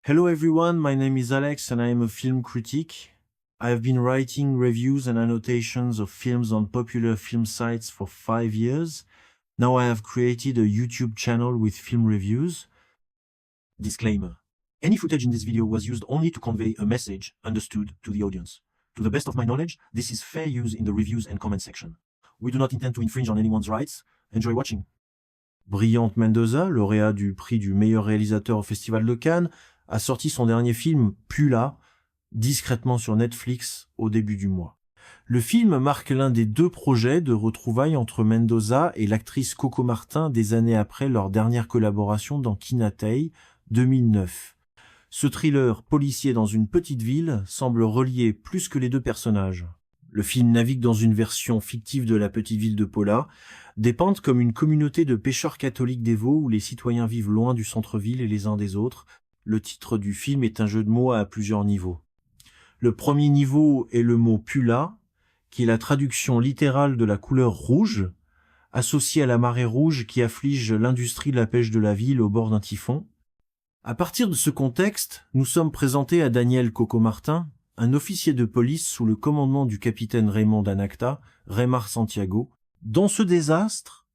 Hello everyone, my name is Alex and I am a film critic. I have been writing reviews and annotations of films on popular film sites for 5 years. Now I have created a YouTube channel with film reviews. Disclaimer. Any footage in this video was used only to convey a message understood to the audience. To the best of my knowledge, this is fair use in the reviews and comment section. We do not intend to infringe on anyone's rights. Enjoy watching. Brillant Mendoza, lauréat du prix du meilleur réalisateur au Festival de Cannes, a sorti son dernier film, Pula, discrètement sur Netflix au début du mois. Le film marque l'un des 2 projets de retrouvailles entre Mendoza et l'actrice Coco Martin des années après leur dernière collaboration dans Kinatei, 2009. Ce thriller policier dans une petite ville semble relier plus que les 2 personnages. Le film navigue dans une version fictive de la petite ville de Pola, dépeinte comme une communauté de pêcheurs catholiques dévots où les citoyens vivent loin du centre-ville et les uns des autres. Le titre du film est un jeu de mots à plusieurs niveaux. Le premier niveau est le mot Pula, qui est la traduction littérale de la couleur rouge, associée à la marée rouge qui afflige l'industrie de la pêche de la ville au bord d'un typhon. À partir de ce contexte, nous sommes présentés à Daniel Coco Martin, un officier de police sous le commandement du capitaine Raymond Danacta, Raymar Santiago. Dans ce désastre,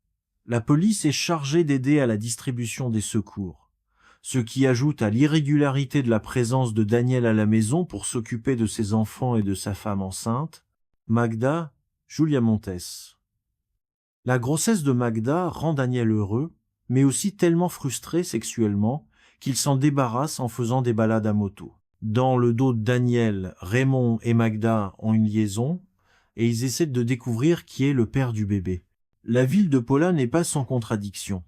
la police est chargée d'aider à la distribution des secours, ce qui ajoute à l'irrégularité de la présence de Daniel à la maison pour s'occuper de ses enfants et de sa femme enceinte, Magda Julia Montes. La grossesse de Magda rend Daniel heureux, mais aussi tellement frustré sexuellement qu'il s'en débarrasse en faisant des balades à moto. Dans le dos de Daniel, Raymond et Magda ont une liaison et ils essaient de découvrir qui est le père du bébé. La ville de Pola n'est pas sans contradiction.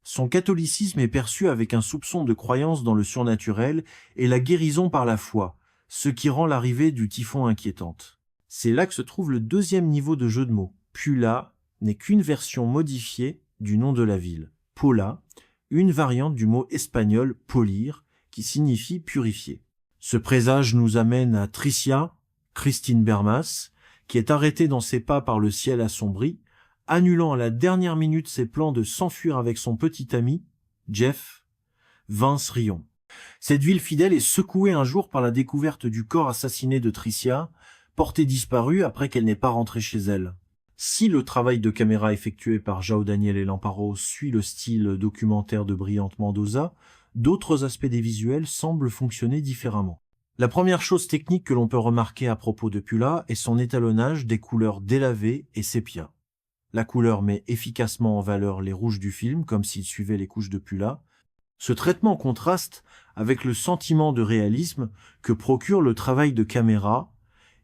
Son catholicisme est perçu avec un soupçon de croyance dans le surnaturel et la guérison par la foi, ce qui rend l'arrivée du typhon inquiétante. C'est là que se trouve le 2e niveau de jeu de mots. Pula n'est qu'une version modifiée du nom de la ville. Pola, une variante du mot espagnol polir, qui signifie purifier. Ce présage nous amène à Tricia, Christine Bermas, qui est arrêtée dans ses pas par le ciel assombri, annulant à la dernière minute ses plans de s'enfuir avec son petit ami, Jeff, Vince Rion. Cette ville fidèle est secouée un jour par la découverte du corps assassiné de Tricia, portée disparue après qu'elle n'ait pas rentré chez elle. Si le travail de caméra effectué par João Daniel et Lamparo suit le style documentaire de Brillant Mendoza, d'autres aspects des visuels semblent fonctionner différemment. La première chose technique que l'on peut remarquer à propos de Pula est son étalonnage des couleurs délavées et sépia. La couleur met efficacement en valeur les rouges du film, comme s'il suivait les couches de Pula. Ce traitement contraste avec le sentiment de réalisme que procure le travail de caméra,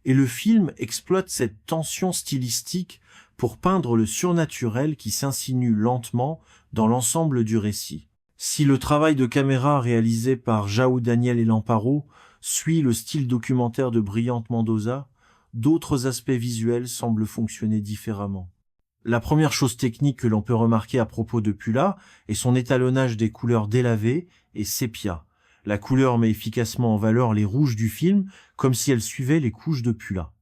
et le film exploite cette tension stylistique pour peindre le surnaturel qui s'insinue lentement dans l'ensemble du récit. Si le travail de caméra réalisé par João Daniel et Lamparo suit le style documentaire de Brillant Mendoza, d'autres aspects visuels semblent fonctionner différemment. La première chose technique que l'on peut remarquer à propos de Pula est son étalonnage des couleurs délavées et sépia. La couleur met efficacement en valeur les rouges du film, comme si elle suivait les couches de Pula.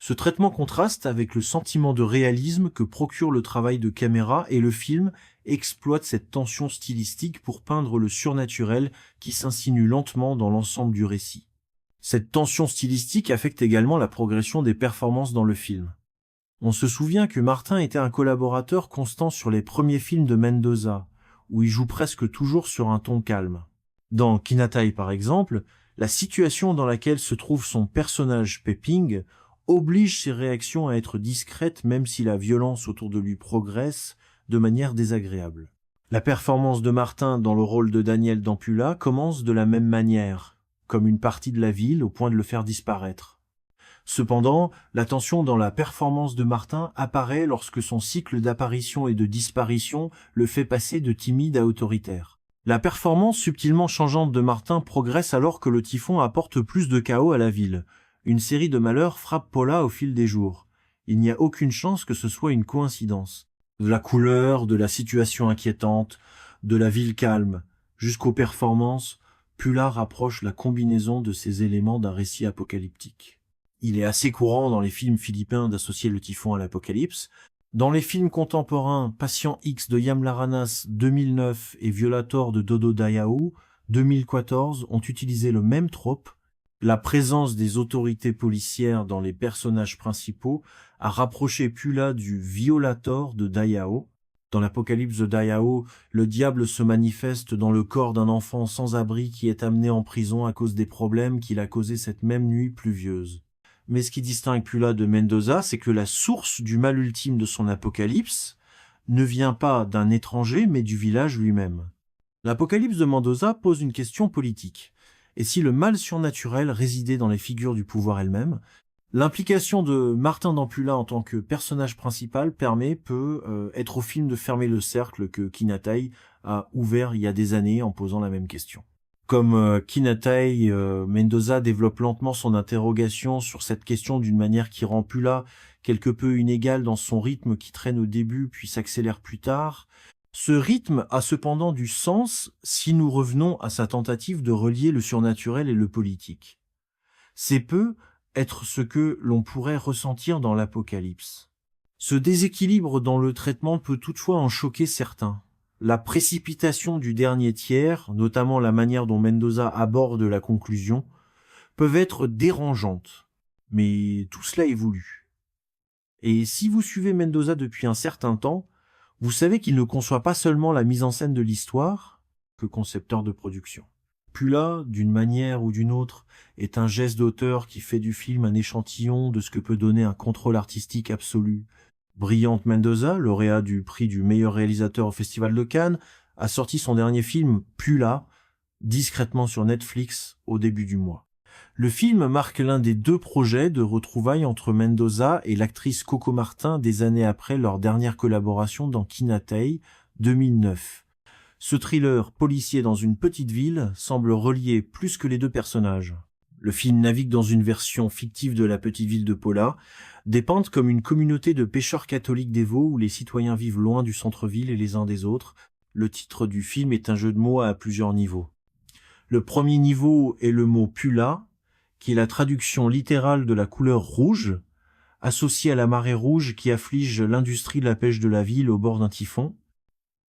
Ce traitement contraste avec le sentiment de réalisme que procure le travail de caméra et le film exploite cette tension stylistique pour peindre le surnaturel qui s'insinue lentement dans l'ensemble du récit. Cette tension stylistique affecte également la progression des performances dans le film. On se souvient que Martin était un collaborateur constant sur les premiers films de Mendoza, où il joue presque toujours sur un ton calme. Dans Kinatei par exemple, la situation dans laquelle se trouve son personnage Peping oblige ses réactions à être discrètes même si la violence autour de lui progresse de manière désagréable. La performance de Martin dans le rôle de Daniel dans Pula commence de la même manière, comme une partie de la ville au point de le faire disparaître. Cependant, la tension dans la performance de Martin apparaît lorsque son cycle d'apparition et de disparition le fait passer de timide à autoritaire. La performance subtilement changeante de Martin progresse alors que le typhon apporte plus de chaos à la ville. Une série de malheurs frappe Pola au fil des jours. Il n'y a aucune chance que ce soit une coïncidence. De la couleur, de la situation inquiétante, de la ville calme, jusqu'aux performances, Pula rapproche la combinaison de ces éléments d'un récit apocalyptique. Il est assez courant dans les films philippins d'associer le typhon à l'apocalypse. Dans les films contemporains Patient X de Yam Laranas 2009 et Violator de Dodo Dayao 2014 ont utilisé le même trope. La présence des autorités policières dans les personnages principaux a rapproché Pula du Violator de Daiao. Dans l'Apocalypse de Daiao, le diable se manifeste dans le corps d'un enfant sans abri qui est amené en prison à cause des problèmes qu'il a causés cette même nuit pluvieuse. Mais ce qui distingue Pula de Mendoza, c'est que la source du mal ultime de son apocalypse ne vient pas d'un étranger, mais du village lui-même. L'Apocalypse de Mendoza pose une question politique. Et si le mal surnaturel résidait dans les figures du pouvoir elles-mêmes, l'implication de Martin d'Ampula en tant que personnage principal peut être au film de fermer le cercle que Kinatai a ouvert il y a des années en posant la même question. Comme Kinatai, Mendoza développe lentement son interrogation sur cette question d'une manière qui rend Pula quelque peu inégale dans son rythme qui traîne au début puis s'accélère plus tard. Ce rythme a cependant du sens si nous revenons à sa tentative de relier le surnaturel et le politique. C'est peu être ce que l'on pourrait ressentir dans l'Apocalypse. Ce déséquilibre dans le traitement peut toutefois en choquer certains. La précipitation du dernier tiers, notamment la manière dont Mendoza aborde la conclusion, peuvent être dérangeantes. Mais tout cela est voulu. Et si vous suivez Mendoza depuis un certain temps, vous savez qu'il ne conçoit pas seulement la mise en scène de l'histoire que concepteur de production. Pula, d'une manière ou d'une autre, est un geste d'auteur qui fait du film un échantillon de ce que peut donner un contrôle artistique absolu. Brillante Mendoza, lauréat du prix du meilleur réalisateur au Festival de Cannes, a sorti son dernier film, Pula, discrètement sur Netflix au début du mois. Le film marque l'un des 2 projets de retrouvailles entre Mendoza et l'actrice Coco Martin des années après leur dernière collaboration dans Kinatai, 2009. Ce thriller policier dans une petite ville semble relier plus que les 2 personnages. Le film navigue dans une version fictive de la petite ville de Pola, dépeinte comme une communauté de pêcheurs catholiques dévots où les citoyens vivent loin du centre-ville et les uns des autres. Le titre du film est un jeu de mots à plusieurs niveaux. Le premier niveau est le mot Pula, qui est la traduction littérale de la couleur rouge, associée à la marée rouge qui afflige l'industrie de la pêche de la ville au bord d'un typhon.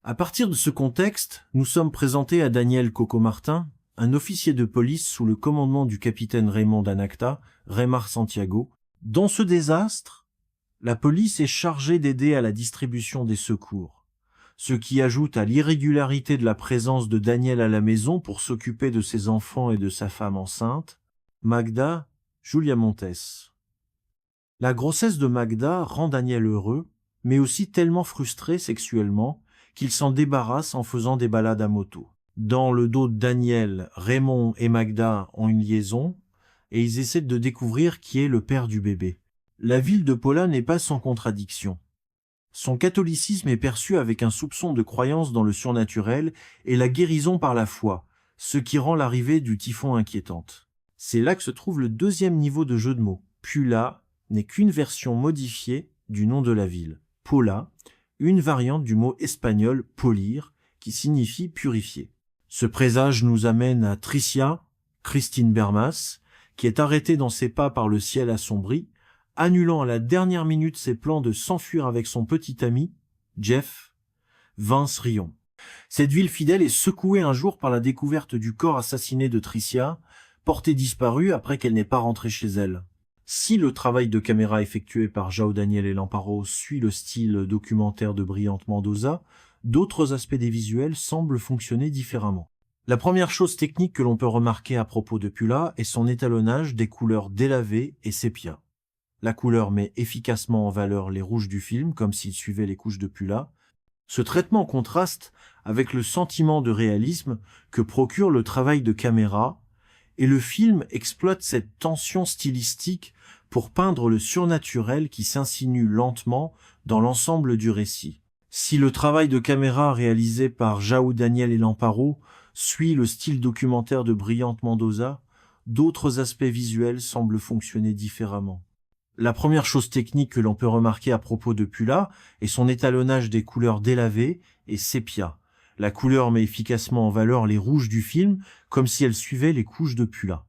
À partir de ce contexte, nous sommes présentés à Daniel Coco Martin, un officier de police sous le commandement du capitaine Raymond Danacta, Raymar Santiago. Dans ce désastre, la police est chargée d'aider à la distribution des secours, ce qui ajoute à l'irrégularité de la présence de Daniel à la maison pour s'occuper de ses enfants et de sa femme enceinte, Magda Julia Montes. La grossesse de Magda rend Daniel heureux, mais aussi tellement frustré sexuellement qu'il s'en débarrasse en faisant des balades à moto. Dans le dos de Daniel, Raymond et Magda ont une liaison, et ils essaient de découvrir qui est le père du bébé. La ville de Pola n'est pas sans contradiction. Son catholicisme est perçu avec un soupçon de croyance dans le surnaturel et la guérison par la foi, ce qui rend l'arrivée du typhon inquiétante. C'est là que se trouve le 2e niveau de jeu de mots. Pula n'est qu'une version modifiée du nom de la ville. Pola, une variante du mot espagnol polir, qui signifie purifier. Ce présage nous amène à Tricia, Christine Bermas, qui est arrêtée dans ses pas par le ciel assombri, annulant à la dernière minute ses plans de s'enfuir avec son petit ami, Jeff, Vince Rion. Cette ville fidèle est secouée un jour par la découverte du corps assassiné de Tricia, portée disparue après qu'elle n'ait pas rentré chez elle. Si le travail de caméra effectué par João Daniel et Lamparo suit le style documentaire de Brillante Mendoza, d'autres aspects des visuels semblent fonctionner différemment. La première chose technique que l'on peut remarquer à propos de Pula est son étalonnage des couleurs délavées et sépia. La couleur met efficacement en valeur les rouges du film, comme s'il suivait les couches de Pula. Ce traitement contraste avec le sentiment de réalisme que procure le travail de caméra, et le film exploite cette tension stylistique pour peindre le surnaturel qui s'insinue lentement dans l'ensemble du récit. Si le travail de caméra réalisé par João Daniel et Lamparo suit le style documentaire de Brillante Mendoza, d'autres aspects visuels semblent fonctionner différemment. La première chose technique que l'on peut remarquer à propos de Pula est son étalonnage des couleurs délavées et sépia. La couleur met efficacement en valeur les rouges du film, comme si elles suivaient les couches de Pula.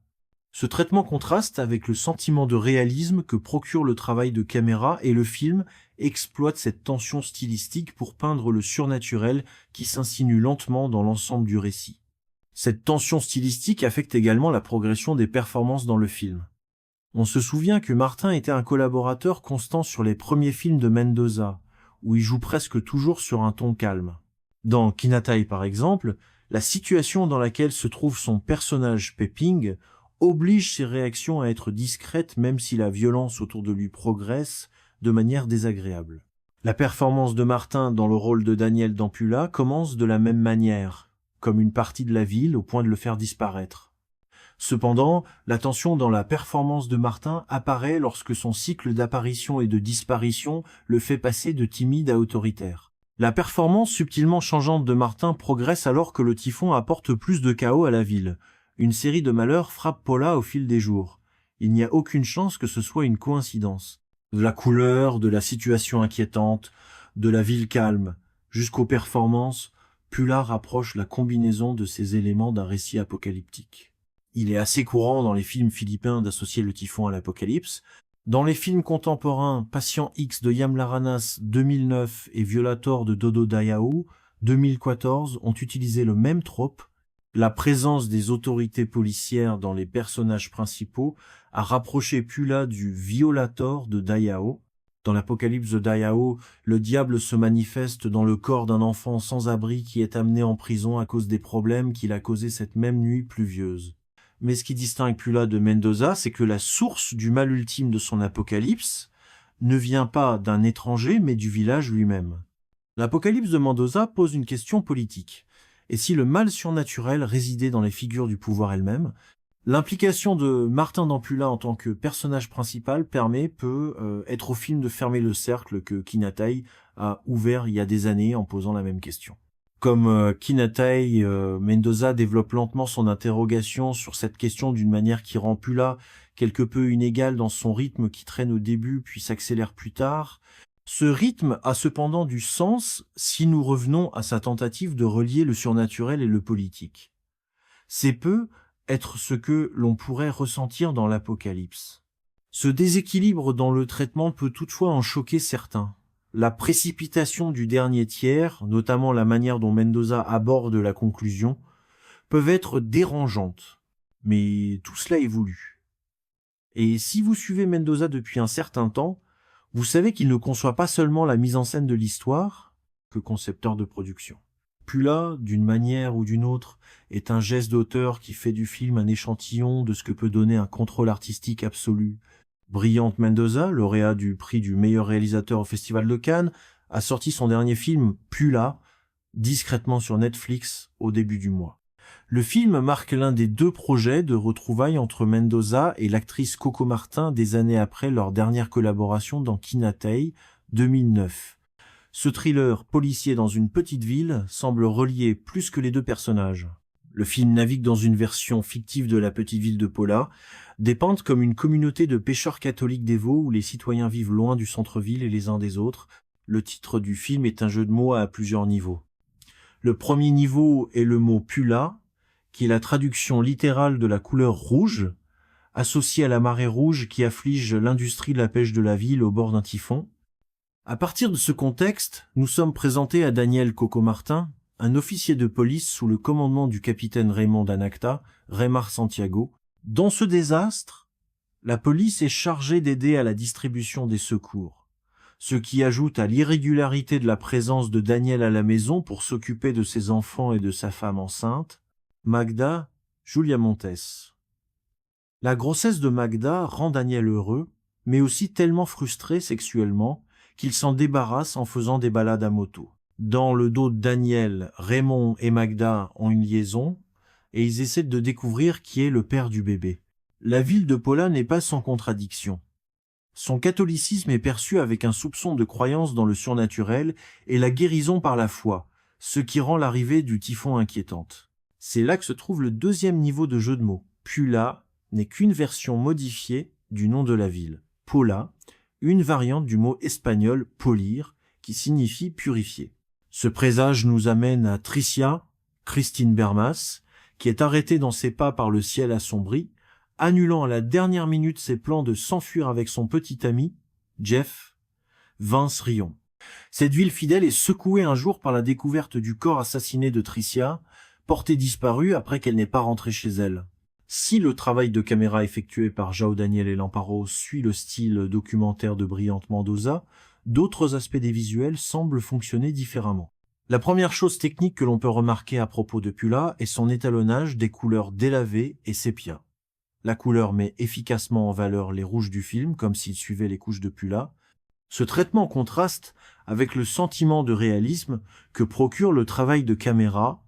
Ce traitement contraste avec le sentiment de réalisme que procure le travail de caméra et le film exploite cette tension stylistique pour peindre le surnaturel qui s'insinue lentement dans l'ensemble du récit. Cette tension stylistique affecte également la progression des performances dans le film. On se souvient que Martin était un collaborateur constant sur les premiers films de Mendoza, où il joue presque toujours sur un ton calme. Dans Kinatai par exemple, la situation dans laquelle se trouve son personnage Pepping oblige ses réactions à être discrètes même si la violence autour de lui progresse de manière désagréable. La performance de Martin dans le rôle de Daniel d'Ampula commence de la même manière, comme une partie de la ville au point de le faire disparaître. Cependant, la tension dans la performance de Martin apparaît lorsque son cycle d'apparition et de disparition le fait passer de timide à autoritaire. La performance subtilement changeante de Martin progresse alors que le typhon apporte plus de chaos à la ville. Une série de malheurs frappe Paula au fil des jours. Il n'y a aucune chance que ce soit une coïncidence. De la couleur, de la situation inquiétante, de la ville calme, jusqu'aux performances, Pula rapproche la combinaison de ces éléments d'un récit apocalyptique. Il est assez courant dans les films philippins d'associer le typhon à l'apocalypse. Dans les films contemporains, Patient X de Yam Laranas 2009 et Violator de Dodo Dayao 2014 ont utilisé le même trope. La présence des autorités policières dans les personnages principaux a rapproché Pula du Violator de Dayao. Dans l'Apocalypse de Dayao, le diable se manifeste dans le corps d'un enfant sans abri qui est amené en prison à cause des problèmes qu'il a causés cette même nuit pluvieuse. Mais ce qui distingue Pula de Mendoza, c'est que la source du mal ultime de son apocalypse ne vient pas d'un étranger, mais du village lui-même. L'Apocalypse de Mendoza pose une question politique. Et si le mal surnaturel résidait dans les figures du pouvoir elles-mêmes, l'implication de Martin d'Ampula en tant que personnage principal peut être au film de fermer le cercle que Kinatai a ouvert il y a des années en posant la même question. Comme Kinatai, Mendoza développe lentement son interrogation sur cette question d'une manière qui rend Pula quelque peu inégale dans son rythme qui traîne au début puis s'accélère plus tard. Ce rythme a cependant du sens si nous revenons à sa tentative de relier le surnaturel et le politique. C'est peu être ce que l'on pourrait ressentir dans l'Apocalypse. Ce déséquilibre dans le traitement peut toutefois en choquer certains. La précipitation du dernier tiers, notamment la manière dont Mendoza aborde la conclusion, peuvent être dérangeantes, mais tout cela est voulu. Et si vous suivez Mendoza depuis un certain temps, vous savez qu'il ne conçoit pas seulement la mise en scène de l'histoire que concepteur de production. Pula, d'une manière ou d'une autre, est un geste d'auteur qui fait du film un échantillon de ce que peut donner un contrôle artistique absolu. Brillante Mendoza, lauréat du prix du meilleur réalisateur au Festival de Cannes, a sorti son dernier film, Pula, discrètement sur Netflix au début du mois. Le film marque l'un des 2 projets de retrouvailles entre Mendoza et l'actrice Coco Martin des années après leur dernière collaboration dans Kinatai 2009. Ce thriller policier dans une petite ville semble relier plus que les 2 personnages. Le film navigue dans une version fictive de la petite ville de Paula, dépeinte comme une communauté de pêcheurs catholiques dévots où les citoyens vivent loin du centre-ville et les uns des autres. Le titre du film est un jeu de mots à plusieurs niveaux. Le premier niveau est le mot Pula, qui est la traduction littérale de la couleur rouge, associée à la marée rouge qui afflige l'industrie de la pêche de la ville au bord d'un typhon. À partir de ce contexte, nous sommes présentés à Daniel Coco Martin, un officier de police sous le commandement du capitaine Raymond Danacta, Raymar Santiago. Dans ce désastre, la police est chargée d'aider à la distribution des secours, ce qui ajoute à l'irrégularité de la présence de Daniel à la maison pour s'occuper de ses enfants et de sa femme enceinte, Magda Julia Montes. La grossesse de Magda rend Daniel heureux, mais aussi tellement frustré sexuellement qu'il s'en débarrasse en faisant des balades à moto. Dans le dos de Daniel, Raymond et Magda ont une liaison et ils essaient de découvrir qui est le père du bébé. La ville de Paula n'est pas sans contradiction. Son catholicisme est perçu avec un soupçon de croyance dans le surnaturel et la guérison par la foi, ce qui rend l'arrivée du typhon inquiétante. C'est là que se trouve le 2e niveau de jeu de mots. Pula n'est qu'une version modifiée du nom de la ville. Paula, une variante du mot espagnol polir, qui signifie purifier. Ce présage nous amène à Tricia, Christine Bermas, qui est arrêtée dans ses pas par le ciel assombri, annulant à la dernière minute ses plans de s'enfuir avec son petit ami, Jeff, Vince Rion. Cette ville fidèle est secouée un jour par la découverte du corps assassiné de Tricia, portée disparue après qu'elle n'est pas rentrée chez elle. Si le travail de caméra effectué par João Daniel et Lamparo suit le style documentaire de Brilhante Mendoza, d'autres aspects des visuels semblent fonctionner différemment. La première chose technique que l'on peut remarquer à propos de Pula est son étalonnage des couleurs délavées et sépia. La couleur met efficacement en valeur les rouges du film, comme s'il suivait les couches de Pula. Ce traitement contraste avec le sentiment de réalisme que procure le travail de caméra,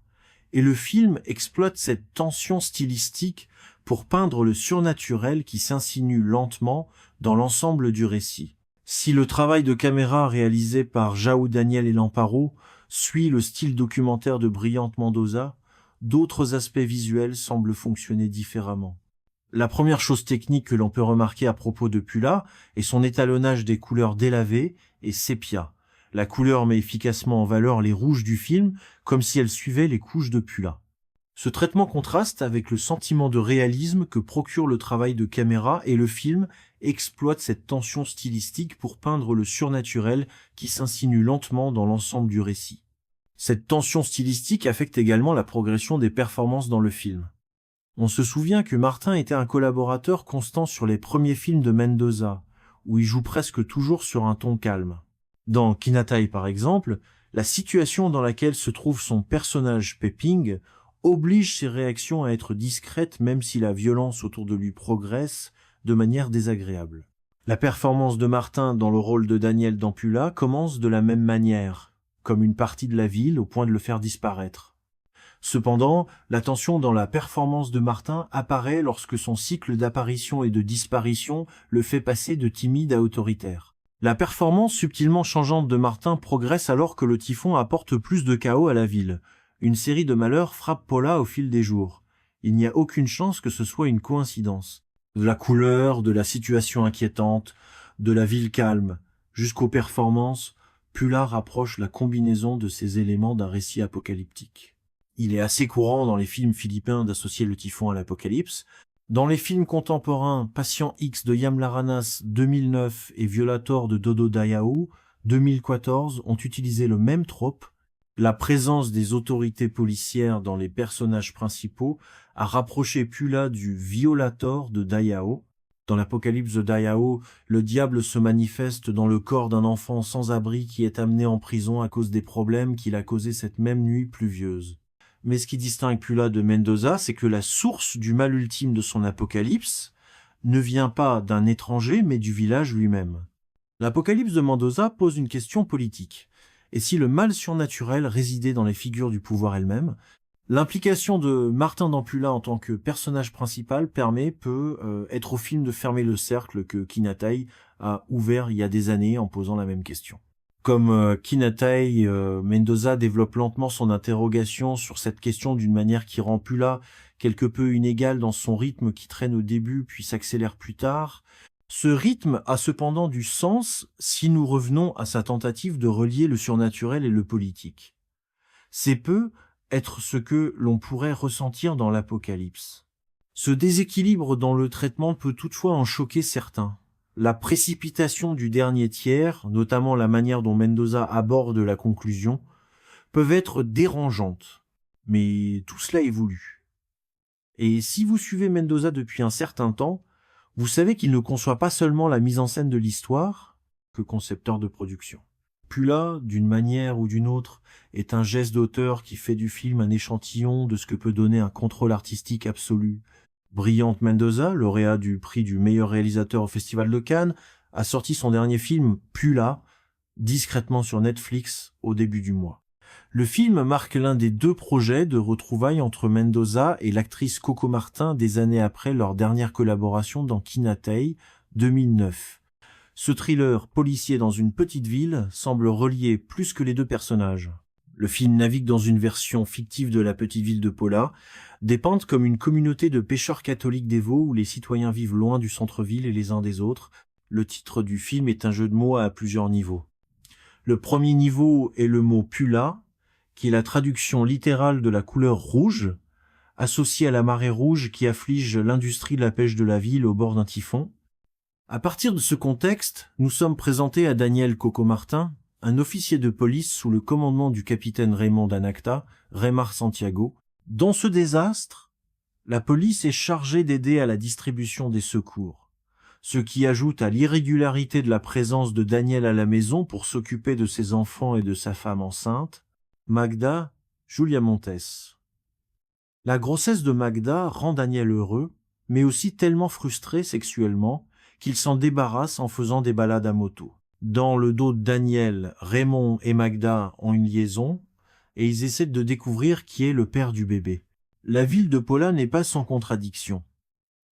et le film exploite cette tension stylistique pour peindre le surnaturel qui s'insinue lentement dans l'ensemble du récit. Si le travail de caméra réalisé par João Daniel et Lamparo suit le style documentaire de Brilhante Mendoza, d'autres aspects visuels semblent fonctionner différemment. La première chose technique que l'on peut remarquer à propos de Pula est son étalonnage des couleurs délavées et sépia. La couleur met efficacement en valeur les rouges du film, comme si elle suivait les couches de Pula. Ce traitement contraste avec le sentiment de réalisme que procure le travail de caméra, et le film exploite cette tension stylistique pour peindre le surnaturel qui s'insinue lentement dans l'ensemble du récit. Cette tension stylistique affecte également la progression des performances dans le film. On se souvient que Martin était un collaborateur constant sur les premiers films de Mendoza, où il joue presque toujours sur un ton calme. Dans Kinatai par exemple, la situation dans laquelle se trouve son personnage Peping oblige ses réactions à être discrètes même si la violence autour de lui progresse de manière désagréable. La performance de Martin dans le rôle de Daniel dans Pula commence de la même manière, comme une partie de la ville au point de le faire disparaître. Cependant, la tension dans la performance de Martin apparaît lorsque son cycle d'apparition et de disparition le fait passer de timide à autoritaire. La performance subtilement changeante de Martin progresse alors que le typhon apporte plus de chaos à la ville. Une série de malheurs frappe Paula au fil des jours. Il n'y a aucune chance que ce soit une coïncidence. De la couleur, de la situation inquiétante, de la ville calme, jusqu'aux performances, Pula rapproche la combinaison de ces éléments d'un récit apocalyptique. Il est assez courant dans les films philippins d'associer le typhon à l'apocalypse. Dans les films contemporains, Patient X de Yam Laranas 2009 et Violator de Dodo Dayao 2014 ont utilisé le même trope. La présence des autorités policières dans les personnages principaux a rapproché Pula du Violator de Dayao. Dans l'Apocalypse de Dayao, le diable se manifeste dans le corps d'un enfant sans abri qui est amené en prison à cause des problèmes qu'il a causés cette même nuit pluvieuse. Mais ce qui distingue Pula de Mendoza, c'est que la source du mal ultime de son apocalypse ne vient pas d'un étranger, mais du village lui-même. L'Apocalypse de Mendoza pose une question politique. Et si le mal surnaturel résidait dans les figures du pouvoir elles-mêmes, l'implication de Martin dans Pula en tant que personnage principal peut être au film de fermer le cercle que Kinatai a ouvert il y a des années en posant la même question. Comme Kinatai, Mendoza développe lentement son interrogation sur cette question d'une manière qui rend Pula quelque peu inégale dans son rythme qui traîne au début puis s'accélère plus tard. Ce rythme a cependant du sens si nous revenons à sa tentative de relier le surnaturel et le politique. C'est peu être ce que l'on pourrait ressentir dans l'Apocalypse. Ce déséquilibre dans le traitement peut toutefois en choquer certains. La précipitation du dernier tiers, notamment la manière dont Mendoza aborde la conclusion, peuvent être dérangeantes, mais tout cela est voulu. Et si vous suivez Mendoza depuis un certain temps, vous savez qu'il ne conçoit pas seulement la mise en scène de l'histoire que concepteur de production. Pula, d'une manière ou d'une autre, est un geste d'auteur qui fait du film un échantillon de ce que peut donner un contrôle artistique absolu. Brilhante Mendoza, lauréat du prix du meilleur réalisateur au Festival de Cannes, a sorti son dernier film, Pula, discrètement sur Netflix au début du mois. Le film marque l'un des 2 projets de retrouvailles entre Mendoza et l'actrice Coco Martin des années après leur dernière collaboration dans Kinatai 2009. Ce thriller policier dans une petite ville semble relier plus que les 2 personnages. Le film navigue dans une version fictive de la petite ville de Paula, dépeinte comme une communauté de pêcheurs catholiques dévots où les citoyens vivent loin du centre-ville et les uns des autres. Le titre du film est un jeu de mots à plusieurs niveaux. Le premier niveau est le mot Pula, qui est la traduction littérale de la couleur rouge, associée à la marée rouge qui afflige l'industrie de la pêche de la ville au bord d'un typhon. À partir de ce contexte, nous sommes présentés à Daniel Coco Martin, un officier de police sous le commandement du capitaine Raymond Danacta, Raymar Santiago, Dans ce désastre, la police est chargée d'aider à la distribution des secours, ce qui ajoute à l'irrégularité de la présence de Daniel à la maison pour s'occuper de ses enfants et de sa femme enceinte, Magda Julia Montes. La grossesse de Magda rend Daniel heureux, mais aussi tellement frustré sexuellement qu'il s'en débarrasse en faisant des balades à moto. Dans le dos de Daniel, Raymond et Magda ont une liaison, et ils essaient de découvrir qui est le père du bébé. La ville de Pola n'est pas sans contradiction.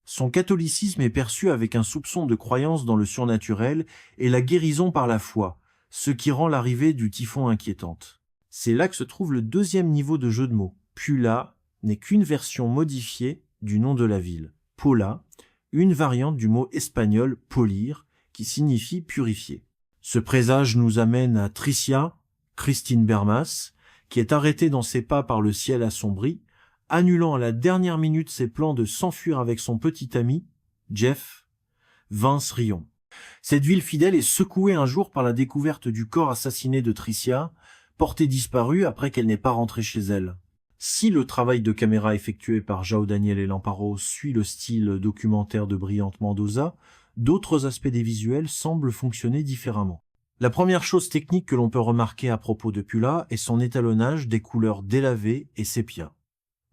Son catholicisme est perçu avec un soupçon de croyance dans le surnaturel et la guérison par la foi, ce qui rend l'arrivée du typhon inquiétante. C'est là que se trouve le deuxième niveau de jeu de mots. Pula n'est qu'une version modifiée du nom de la ville. Pola, une variante du mot espagnol polir, qui signifie purifier. Ce présage nous amène à Tricia, Christine Bermas, qui est arrêtée dans ses pas par le ciel assombri, annulant à la dernière minute ses plans de s'enfuir avec son petit ami, Jeff, Vince Rion. Cette ville fidèle est secouée un jour par la découverte du corps assassiné de Tricia, portée disparue après qu'elle n'ait pas rentré chez elle. Si le travail de caméra effectué par João Daniel et Lamparo suit le style documentaire de Brilhante Mendoza, d'autres aspects des visuels semblent fonctionner différemment. La première chose technique que l'on peut remarquer à propos de Pula est son étalonnage des couleurs délavées et sépia.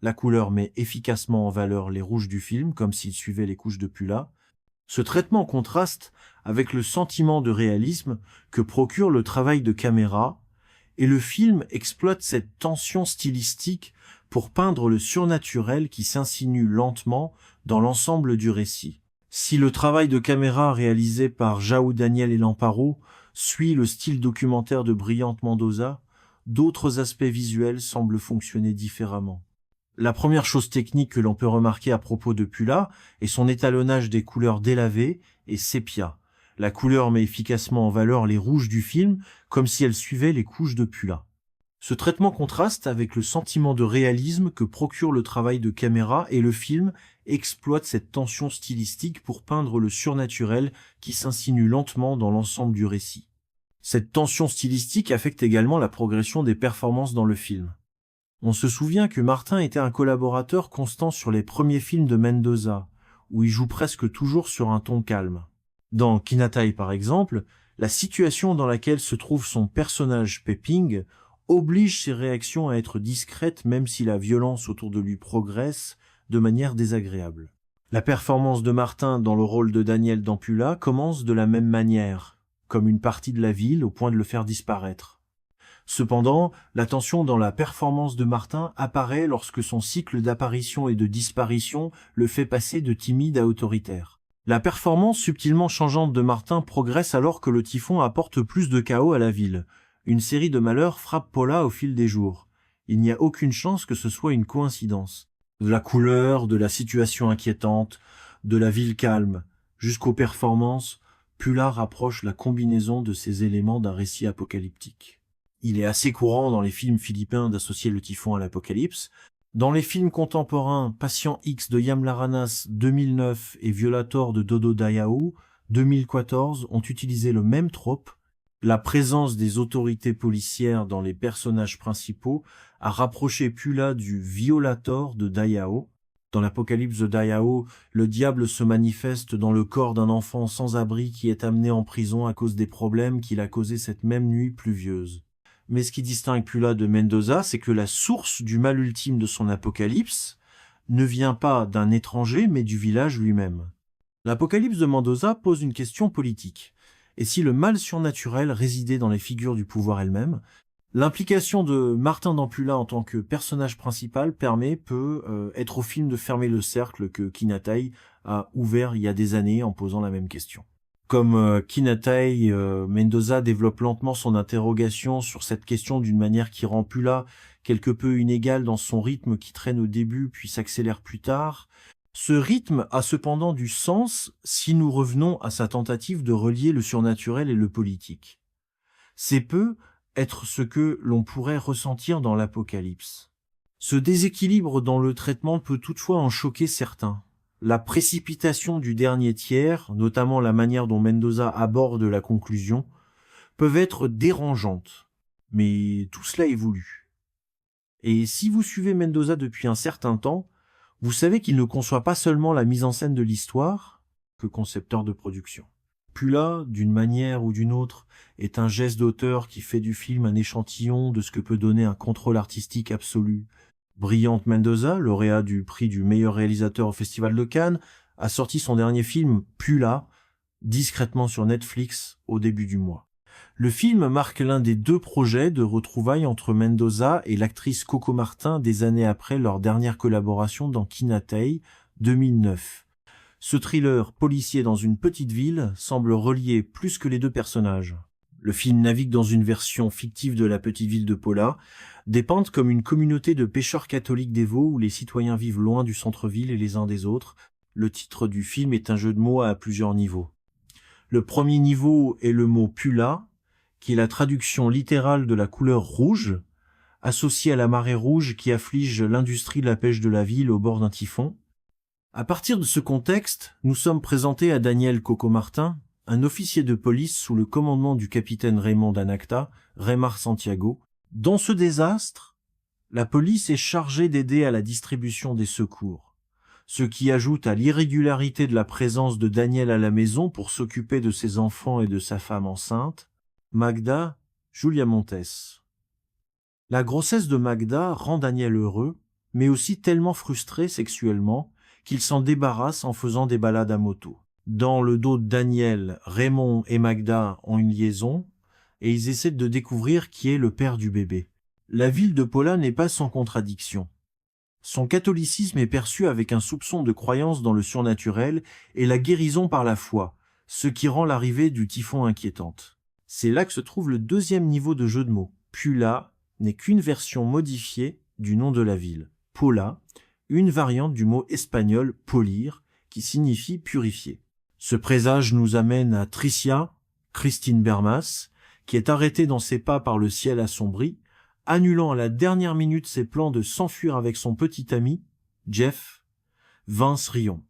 La couleur met efficacement en valeur les rouges du film, comme s'il suivait les couches de Pula. Ce traitement contraste avec le sentiment de réalisme que procure le travail de caméra, et le film exploite cette tension stylistique pour peindre le surnaturel qui s'insinue lentement dans l'ensemble du récit. Si le travail de caméra réalisé par João Daniel et Lamparo suit le style documentaire de Brilhante Mendoza, d'autres aspects visuels semblent fonctionner différemment. La première chose technique que l'on peut remarquer à propos de Pula est son étalonnage des couleurs délavées et sépia. La couleur met efficacement en valeur les rouges du film, comme si elle suivait les couches de Pula. Ce traitement contraste avec le sentiment de réalisme que procure le travail de caméra et le film exploite cette tension stylistique pour peindre le surnaturel qui s'insinue lentement dans l'ensemble du récit. Cette tension stylistique affecte également la progression des performances dans le film. On se souvient que Martin était un collaborateur constant sur les premiers films de Mendoza, où il joue presque toujours sur un ton calme. Dans Kinatai par exemple, la situation dans laquelle se trouve son personnage Peping oblige ses réactions à être discrètes même si la violence autour de lui progresse de manière désagréable. La performance de Martin dans le rôle de Daniel dans Pula commence de la même manière, comme une partie de la ville au point de le faire disparaître. Cependant, la tension dans la performance de Martin apparaît lorsque son cycle d'apparition et de disparition le fait passer de timide à autoritaire. La performance subtilement changeante de Martin progresse alors que le typhon apporte plus de chaos à la ville. Une série de malheurs frappe Pola au fil des jours. Il n'y a aucune chance que ce soit une coïncidence. De la couleur, de la situation inquiétante, de la ville calme, jusqu'aux performances, Pula rapproche la combinaison de ces éléments d'un récit apocalyptique. Il est assez courant dans les films philippins d'associer le typhon à l'apocalypse. Dans les films contemporains, Patient X de Yam Laranas 2009 et Violator de Dodo Dayao 2014 ont utilisé le même trope. La présence des autorités policières dans les personnages principaux a rapproché Pula du Violator de Dayao. Dans l'Apocalypse de Dayao, le diable se manifeste dans le corps d'un enfant sans abri qui est amené en prison à cause des problèmes qu'il a causés cette même nuit pluvieuse. Mais ce qui distingue Pula de Mendoza, c'est que la source du mal ultime de son apocalypse ne vient pas d'un étranger, mais du village lui-même. L'Apocalypse de Mendoza pose une question politique. Et si le mal surnaturel résidait dans les figures du pouvoir elles-mêmes, l'implication de Martin dans Pula en tant que personnage principal peut être au film de fermer le cercle que Kinatai a ouvert il y a des années en posant la même question. Comme Kinatai, Mendoza développe lentement son interrogation sur cette question d'une manière qui rend Pula quelque peu inégale dans son rythme qui traîne au début puis s'accélère plus tard. Ce rythme a cependant du sens si nous revenons à sa tentative de relier le surnaturel et le politique. C'est peu être ce que l'on pourrait ressentir dans l'Apocalypse. Ce déséquilibre dans le traitement peut toutefois en choquer certains. La précipitation du dernier tiers, notamment la manière dont Mendoza aborde la conclusion, peuvent être dérangeantes, mais tout cela est voulu. Et si vous suivez Mendoza depuis un certain temps, vous savez qu'il ne conçoit pas seulement la mise en scène de l'histoire que concepteur de production. Pula, d'une manière ou d'une autre, est un geste d'auteur qui fait du film un échantillon de ce que peut donner un contrôle artistique absolu. Brillante Mendoza, lauréat du prix du meilleur réalisateur au Festival de Cannes, a sorti son dernier film, Pula, discrètement sur Netflix au début du mois. Le film marque l'un des 2 projets de retrouvailles entre Mendoza et l'actrice Coco Martin des années après leur dernière collaboration dans Kinatei, 2009. Ce thriller policier dans une petite ville semble relier plus que les 2 personnages. Le film navigue dans une version fictive de la petite ville de Pola, dépeinte comme une communauté de pêcheurs catholiques dévots où les citoyens vivent loin du centre-ville et les uns des autres. Le titre du film est un jeu de mots à plusieurs niveaux. Le premier niveau est le mot Pula, qui est la traduction littérale de la couleur rouge, associée à la marée rouge qui afflige l'industrie de la pêche de la ville au bord d'un typhon. À partir de ce contexte, nous sommes présentés à Daniel Coco Martin, un officier de police sous le commandement du capitaine Raymond Danacta, Raymar Santiago. Dans ce désastre, la police est chargée d'aider à la distribution des secours, ce qui ajoute à l'irrégularité de la présence de Daniel à la maison pour s'occuper de ses enfants et de sa femme enceinte, Magda Julia Montes. La grossesse de Magda rend Daniel heureux, mais aussi tellement frustré sexuellement qu'il s'en débarrasse en faisant des balades à moto. Dans le dos de Daniel, Raymond et Magda ont une liaison, et ils essaient de découvrir qui est le père du bébé. La ville de Pola n'est pas sans contradiction. Son catholicisme est perçu avec un soupçon de croyance dans le surnaturel et la guérison par la foi, ce qui rend l'arrivée du typhon inquiétante. C'est là que se trouve le 2e niveau de jeu de mots. Pula n'est qu'une version modifiée du nom de la ville. Pola, une variante du mot espagnol polir, qui signifie purifier. Ce présage nous amène à Tricia, Christine Bermas, qui est arrêtée dans ses pas par le ciel assombri, annulant à la dernière minute ses plans de s'enfuir avec son petit ami, Jeff, Vince Rion.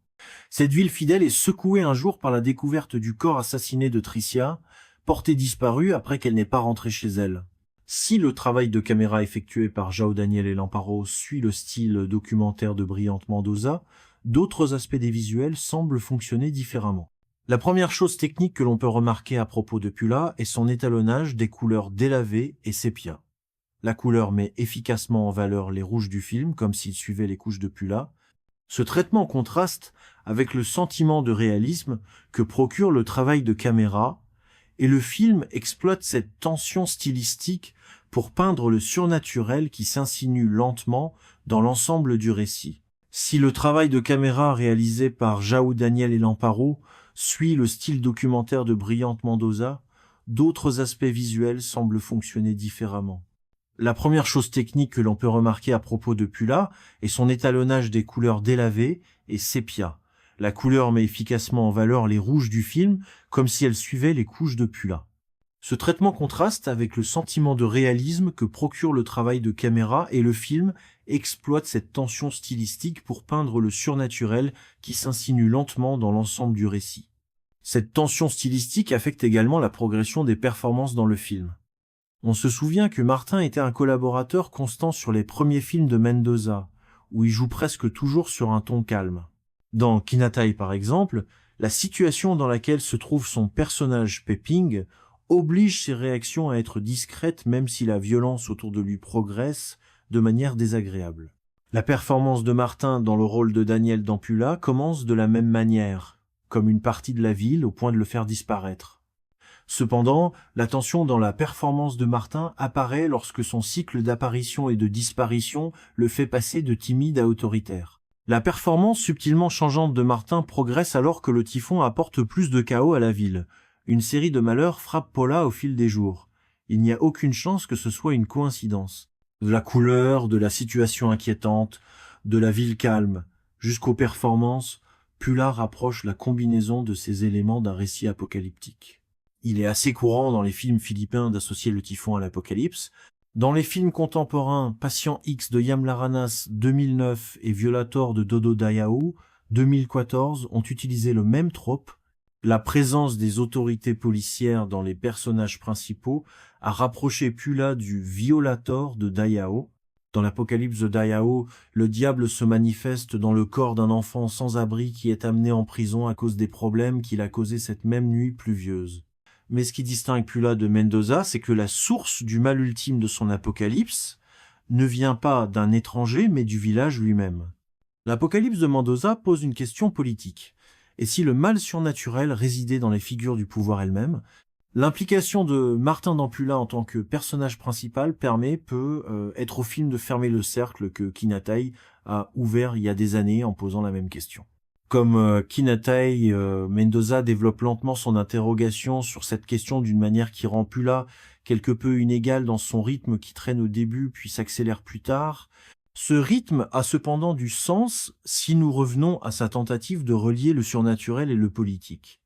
Cette ville fidèle est secouée un jour par la découverte du corps assassiné de Tricia, portée disparue après qu'elle n'ait pas rentré chez elle. Si le travail de caméra effectué par João Daniel et Lamparo suit le style documentaire de Brillante Mendoza, d'autres aspects des visuels semblent fonctionner différemment. La première chose technique que l'on peut remarquer à propos de Pula est son étalonnage des couleurs délavées et sépia. La couleur met efficacement en valeur les rouges du film, comme s'il suivait les couches de Pula. Ce traitement contraste avec le sentiment de réalisme que procure le travail de caméra, et le film exploite cette tension stylistique pour peindre le surnaturel qui s'insinue lentement dans l'ensemble du récit. Si le travail de caméra réalisé par João Daniel et Lamparo suit le style documentaire de Brillante Mendoza, d'autres aspects visuels semblent fonctionner différemment. La première chose technique que l'on peut remarquer à propos de Pula est son étalonnage des couleurs délavées et sépia. La couleur met efficacement en valeur les rouges du film, comme si elle suivait les couches de Pula. Ce traitement contraste avec le sentiment de réalisme que procure le travail de caméra et le film exploite cette tension stylistique pour peindre le surnaturel qui s'insinue lentement dans l'ensemble du récit. Cette tension stylistique affecte également la progression des performances dans le film. On se souvient que Martin était un collaborateur constant sur les premiers films de Mendoza, où il joue presque toujours sur un ton calme. Dans Kinatei par exemple, la situation dans laquelle se trouve son personnage Peping oblige ses réactions à être discrètes même si la violence autour de lui progresse de manière désagréable. La performance de Martin dans le rôle de Daniel dans Pula commence de la même manière, comme une partie de la ville au point de le faire disparaître. Cependant, la tension dans la performance de Martin apparaît lorsque son cycle d'apparition et de disparition le fait passer de timide à autoritaire. La performance subtilement changeante de Martin progresse alors que le typhon apporte plus de chaos à la ville. Une série de malheurs frappe Pola au fil des jours. Il n'y a aucune chance que ce soit une coïncidence. De la couleur, de la situation inquiétante, de la ville calme, jusqu'aux performances, Pula rapproche la combinaison de ces éléments d'un récit apocalyptique. Il est assez courant dans les films philippins d'associer le typhon à l'apocalypse. Dans les films contemporains, Patient X de Yam Laranas 2009 et Violator de Dodo Dayao 2014 ont utilisé le même trope. La présence des autorités policières dans les personnages principaux a rapproché Pula du Violator de Dayao. Dans l'Apocalypse de Daiao, le diable se manifeste dans le corps d'un enfant sans abri qui est amené en prison à cause des problèmes qu'il a causés cette même nuit pluvieuse. Mais ce qui distingue Pula de Mendoza, c'est que la source du mal ultime de son apocalypse ne vient pas d'un étranger, mais du village lui-même. L'Apocalypse de Mendoza pose une question politique. Et si le mal surnaturel résidait dans les figures du pouvoir elles-mêmes, l'implication de Martin d'Ampula en tant que personnage principal peut être au film de fermer le cercle que Kinatai a ouvert il y a des années en posant la même question. Comme Kinatai, Mendoza développe lentement son interrogation sur cette question d'une manière qui rend Pula quelque peu inégale dans son rythme qui traîne au début puis s'accélère plus tard. Ce rythme a cependant du sens si nous revenons à sa tentative de relier le surnaturel et le politique.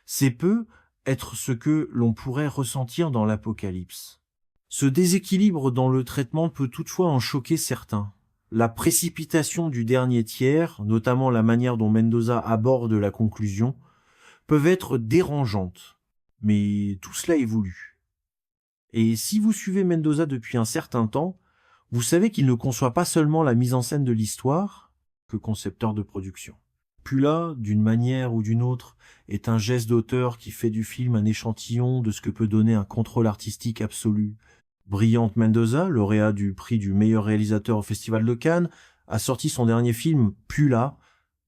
C'est peu être ce que l'on pourrait ressentir dans l'Apocalypse. Ce déséquilibre dans le traitement peut toutefois en choquer certains. La précipitation du dernier tiers, notamment la manière dont Mendoza aborde la conclusion, peuvent être dérangeantes. Mais tout cela est voulu. Et si vous suivez Mendoza depuis un certain temps, vous savez qu'il ne conçoit pas seulement la mise en scène de l'histoire que concepteur de production. Pula, d'une manière ou d'une autre, est un geste d'auteur qui fait du film un échantillon de ce que peut donner un contrôle artistique absolu. Brillante Mendoza, lauréat du prix du meilleur réalisateur au Festival de Cannes, a sorti son dernier film, Pula,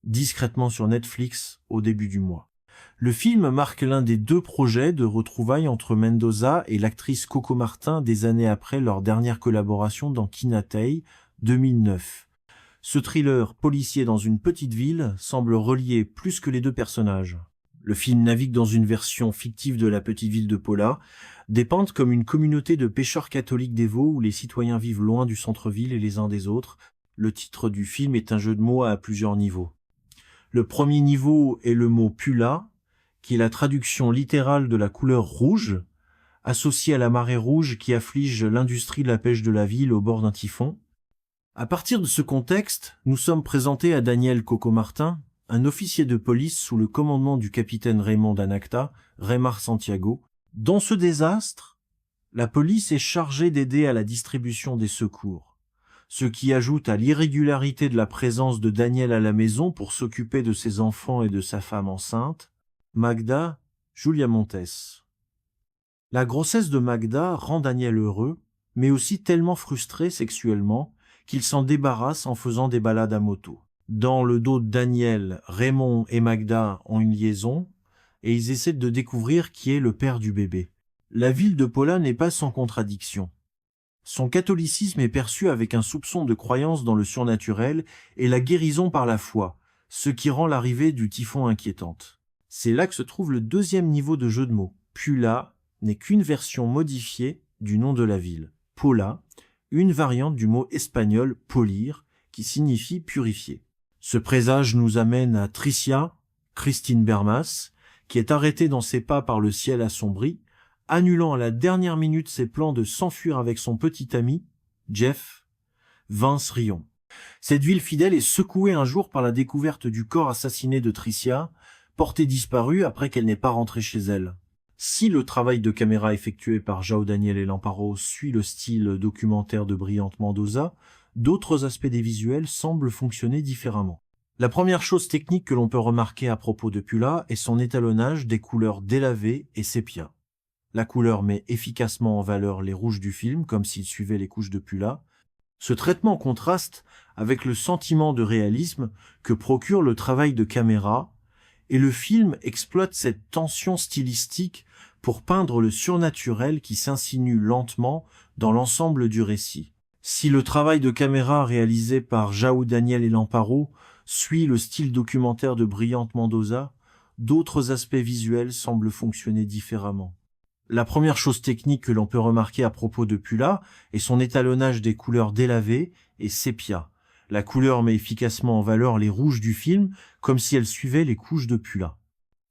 discrètement sur Netflix au début du mois. Le film marque l'un des 2 projets de retrouvailles entre Mendoza et l'actrice Coco Martin des années après leur dernière collaboration dans Kinatai, 2009. Ce thriller policier dans une petite ville semble relier plus que les 2 personnages. Le film navigue dans une version fictive de la petite ville de Pola, dépeinte comme une communauté de pêcheurs catholiques dévots où les citoyens vivent loin du centre-ville et les uns des autres. Le titre du film est un jeu de mots à plusieurs niveaux. Le premier niveau est le mot Pula, qui est la traduction littérale de la couleur rouge, associée à la marée rouge qui afflige l'industrie de la pêche de la ville au bord d'un typhon. À partir de ce contexte, nous sommes présentés à Daniel Coco Martin, un officier de police sous le commandement du capitaine Raymond Danacta, Raymar Santiago. Dans ce désastre, la police est chargée d'aider à la distribution des secours, ce qui ajoute à l'irrégularité de la présence de Daniel à la maison pour s'occuper de ses enfants et de sa femme enceinte, Magda Julia Montes. La grossesse de Magda rend Daniel heureux, mais aussi tellement frustré sexuellement qu'il s'en débarrasse en faisant des balades à moto. Dans le dos de Daniel, Raymond et Magda ont une liaison, et ils essaient de découvrir qui est le père du bébé. La ville de Pola n'est pas sans contradiction. Son catholicisme est perçu avec un soupçon de croyance dans le surnaturel et la guérison par la foi, ce qui rend l'arrivée du typhon inquiétante. C'est là que se trouve le 2e niveau de jeu de mots. Pula n'est qu'une version modifiée du nom de la ville. Pola, une variante du mot espagnol polir, qui signifie purifier. Ce présage nous amène à Tricia, Christine Bermas, qui est arrêtée dans ses pas par le ciel assombri, annulant à la dernière minute ses plans de s'enfuir avec son petit ami, Jeff, Vince Rion. Cette ville fidèle est secouée un jour par la découverte du corps assassiné de Tricia, portée disparue après qu'elle n'ait pas rentré chez elle. Si le travail de caméra effectué par João Daniel et Lamparo suit le style documentaire de Brillante Mendoza, d'autres aspects des visuels semblent fonctionner différemment. La première chose technique que l'on peut remarquer à propos de Pula est son étalonnage des couleurs délavées et sépia. La couleur met efficacement en valeur les rouges du film, comme s'il suivait les couches de Pula. Ce traitement contraste avec le sentiment de réalisme que procure le travail de caméra, et le film exploite cette tension stylistique pour peindre le surnaturel qui s'insinue lentement dans l'ensemble du récit. Si le travail de caméra réalisé par João Daniel et Lamparo suit le style documentaire de Brillante Mendoza, d'autres aspects visuels semblent fonctionner différemment. La première chose technique que l'on peut remarquer à propos de Pula est son étalonnage des couleurs délavées et sépia. La couleur met efficacement en valeur les rouges du film, comme si elles suivaient les couches de Pula.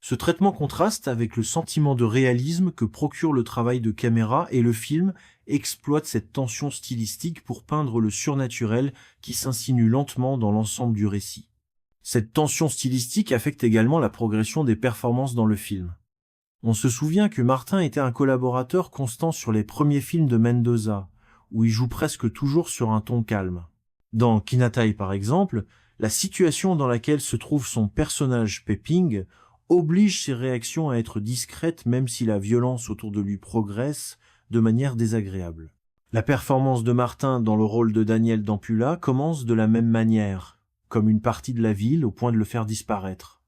Ce traitement contraste avec le sentiment de réalisme que procure le travail de caméra et le film exploite cette tension stylistique pour peindre le surnaturel qui s'insinue lentement dans l'ensemble du récit. Cette tension stylistique affecte également la progression des performances dans le film. On se souvient que Martin était un collaborateur constant sur les premiers films de Mendoza, où il joue presque toujours sur un ton calme. Dans Kinatai, par exemple, la situation dans laquelle se trouve son personnage Peping oblige ses réactions à être discrètes même si la violence autour de lui progresse de manière désagréable. La performance de Martin dans le rôle de Daniel d'Ampula commence de la même manière, comme une partie de la ville au point de le faire disparaître.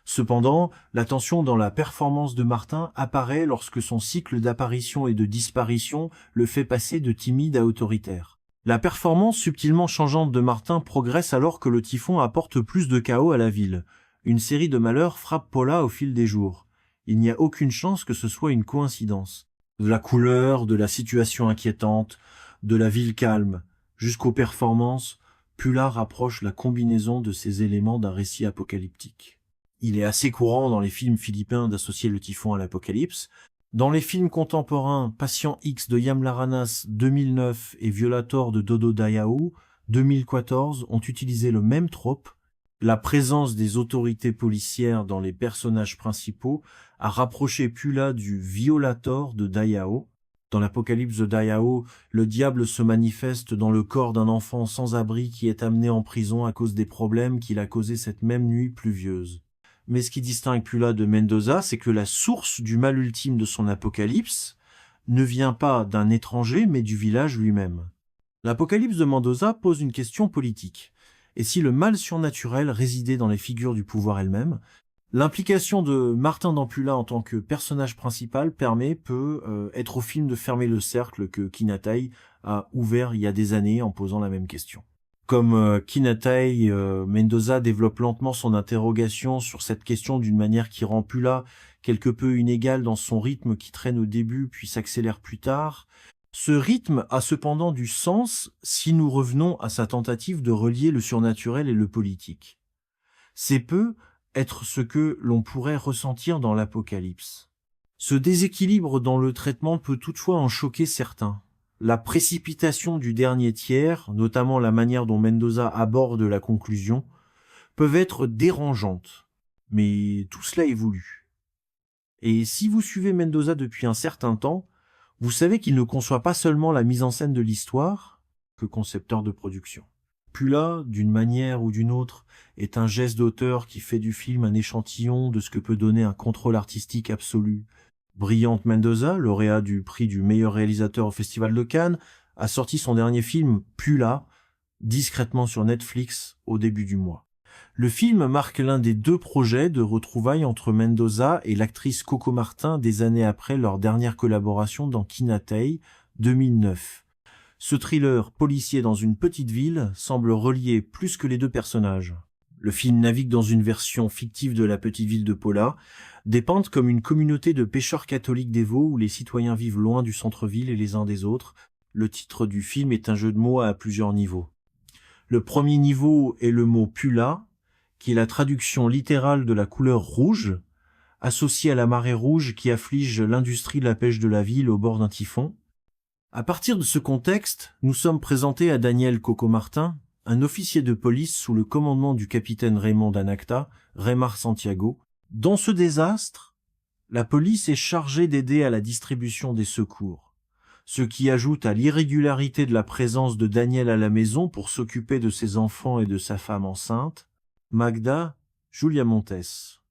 Cependant, la tension dans la performance de Martin apparaît lorsque son cycle d'apparition et de disparition le fait passer de timide à autoritaire. La performance subtilement changeante de Martin progresse alors que le typhon apporte plus de chaos à la ville. Une série de malheurs frappe Paula au fil des jours. Il n'y a aucune chance que ce soit une coïncidence. De la couleur, de la situation inquiétante, de la ville calme, jusqu'aux performances, Pula rapproche la combinaison de ces éléments d'un récit apocalyptique. Il est assez courant dans les films philippins d'associer le typhon à l'apocalypse. Dans les films contemporains, Patient X de Yam Laranas 2009 et Violator de Dodo Dayao 2014 ont utilisé le même trope. La présence des autorités policières dans les personnages principaux a rapproché Pula du Violator de Dayao. Dans l'Apocalypse de Dayao, le diable se manifeste dans le corps d'un enfant sans abri qui est amené en prison à cause des problèmes qu'il a causés cette même nuit pluvieuse. Mais ce qui distingue Pula de Mendoza, c'est que la source du mal ultime de son apocalypse ne vient pas d'un étranger, mais du village lui-même. L'Apocalypse de Mendoza pose une question politique. Et si le mal surnaturel résidait dans les figures du pouvoir elles-mêmes, l'implication de Martin d'Ampula en tant que personnage principal peut être au film de fermer le cercle que Kinatai a ouvert il y a des années en posant la même question. Comme Kinatai, Mendoza développe lentement son interrogation sur cette question d'une manière qui rend Pula quelque peu inégale dans son rythme qui traîne au début puis s'accélère plus tard. Ce rythme a cependant du sens si nous revenons à sa tentative de relier le surnaturel et le politique. C'est peu être ce que l'on pourrait ressentir dans l'Apocalypse. Ce déséquilibre dans le traitement peut toutefois en choquer certains. La précipitation du dernier tiers, notamment la manière dont Mendoza aborde la conclusion, peuvent être dérangeantes, mais tout cela est voulu. Et si vous suivez Mendoza depuis un certain temps, vous savez qu'il ne conçoit pas seulement la mise en scène de l'histoire que concepteur de production. Pula, d'une manière ou d'une autre, est un geste d'auteur qui fait du film un échantillon de ce que peut donner un contrôle artistique absolu. Brillante Mendoza, lauréat du prix du meilleur réalisateur au Festival de Cannes, a sorti son dernier film, Pula, discrètement sur Netflix au début du mois. Le film marque l'un des 2 projets de retrouvailles entre Mendoza et l'actrice Coco Martin des années après leur dernière collaboration dans Kinatai 2009. Ce thriller policier dans une petite ville semble relier plus que les 2 personnages. Le film navigue dans une version fictive de la petite ville de Paula, dépeinte comme une communauté de pêcheurs catholiques dévots où les citoyens vivent loin du centre-ville et les uns des autres. Le titre du film est un jeu de mots à plusieurs niveaux. Le premier niveau est le mot Pula, qui est la traduction littérale de la couleur rouge, associée à la marée rouge qui afflige l'industrie de la pêche de la ville au bord d'un typhon. À partir de ce contexte, nous sommes présentés à Daniel Coco Martin, un officier de police sous le commandement du capitaine Raymond Danacta, Raymar Santiago. Dans ce désastre, la police est chargée d'aider à la distribution des secours, ce qui ajoute à l'irrégularité de la présence de Daniel à la maison pour s'occuper de ses enfants et de sa femme enceinte, Magda Julia Montes.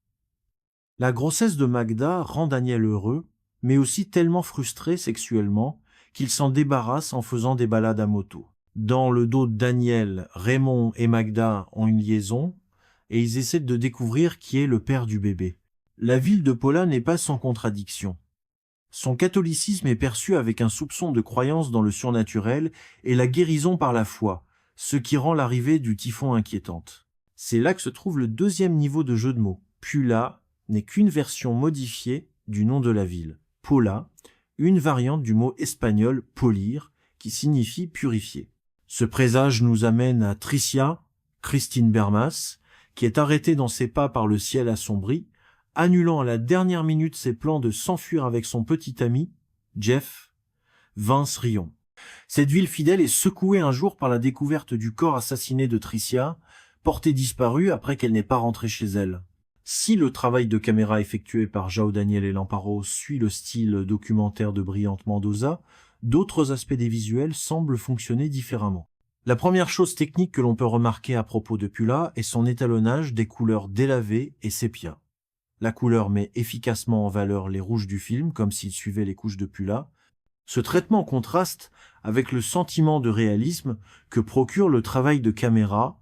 La grossesse de Magda rend Daniel heureux, mais aussi tellement frustré sexuellement qu'il s'en débarrasse en faisant des balades à moto. Dans le dos de Daniel, Raymond et Magda ont une liaison et ils essaient de découvrir qui est le père du bébé. La ville de Paula n'est pas sans contradiction. Son catholicisme est perçu avec un soupçon de croyance dans le surnaturel et la guérison par la foi, ce qui rend l'arrivée du typhon inquiétante. C'est là que se trouve le 2e niveau de jeu de mots. Pula n'est qu'une version modifiée du nom de la ville. Paula, une variante du mot espagnol polir, qui signifie purifier. Ce présage nous amène à Tricia, Christine Bermas, qui est arrêtée dans ses pas par le ciel assombri, annulant à la dernière minute ses plans de s'enfuir avec son petit ami, Jeff, Vince Rion. Cette ville fidèle est secouée un jour par la découverte du corps assassiné de Tricia, portée disparue après qu'elle n'ait pas rentré chez elle. Si le travail de caméra effectué par João Daniel et Lamparo suit le style documentaire de Brillante Mendoza, d'autres aspects des visuels semblent fonctionner différemment. La première chose technique que l'on peut remarquer à propos de Pula est son étalonnage des couleurs délavées et sépia. La couleur met efficacement en valeur les rouges du film, comme s'il suivait les couches de Pula. Ce traitement contraste avec le sentiment de réalisme que procure le travail de caméra,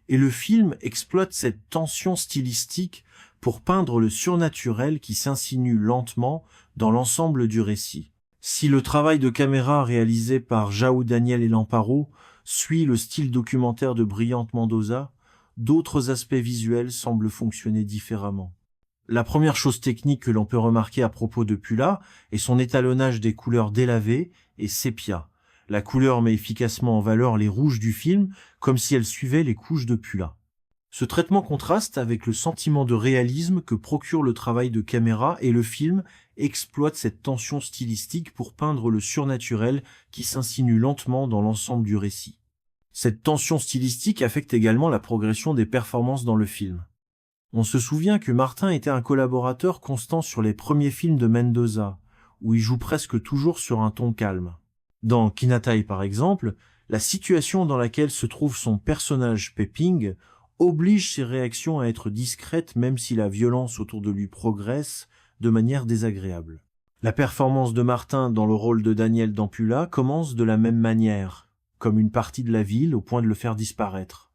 et le film exploite cette tension stylistique pour peindre le surnaturel qui s'insinue lentement dans l'ensemble du récit. Si le travail de caméra réalisé par João Daniel et Lamparo suit le style documentaire de Brilhante Mendoza, d'autres aspects visuels semblent fonctionner différemment. La première chose technique que l'on peut remarquer à propos de Pula est son étalonnage des couleurs délavées et sépia. La couleur met efficacement en valeur les rouges du film, comme si elle suivait les couches de Pula. Ce traitement contraste avec le sentiment de réalisme que procure le travail de caméra, et le film exploite cette tension stylistique pour peindre le surnaturel qui s'insinue lentement dans l'ensemble du récit. Cette tension stylistique affecte également la progression des performances dans le film. On se souvient que Martin était un collaborateur constant sur les premiers films de Mendoza, où il joue presque toujours sur un ton calme. Dans Kinatai par exemple, la situation dans laquelle se trouve son personnage Peping oblige ses réactions à être discrètes même si la violence autour de lui progresse de manière désagréable. La performance de Martin dans le rôle de Daniel dans Pula commence de la même manière, comme une partie de la ville au point de le faire disparaître.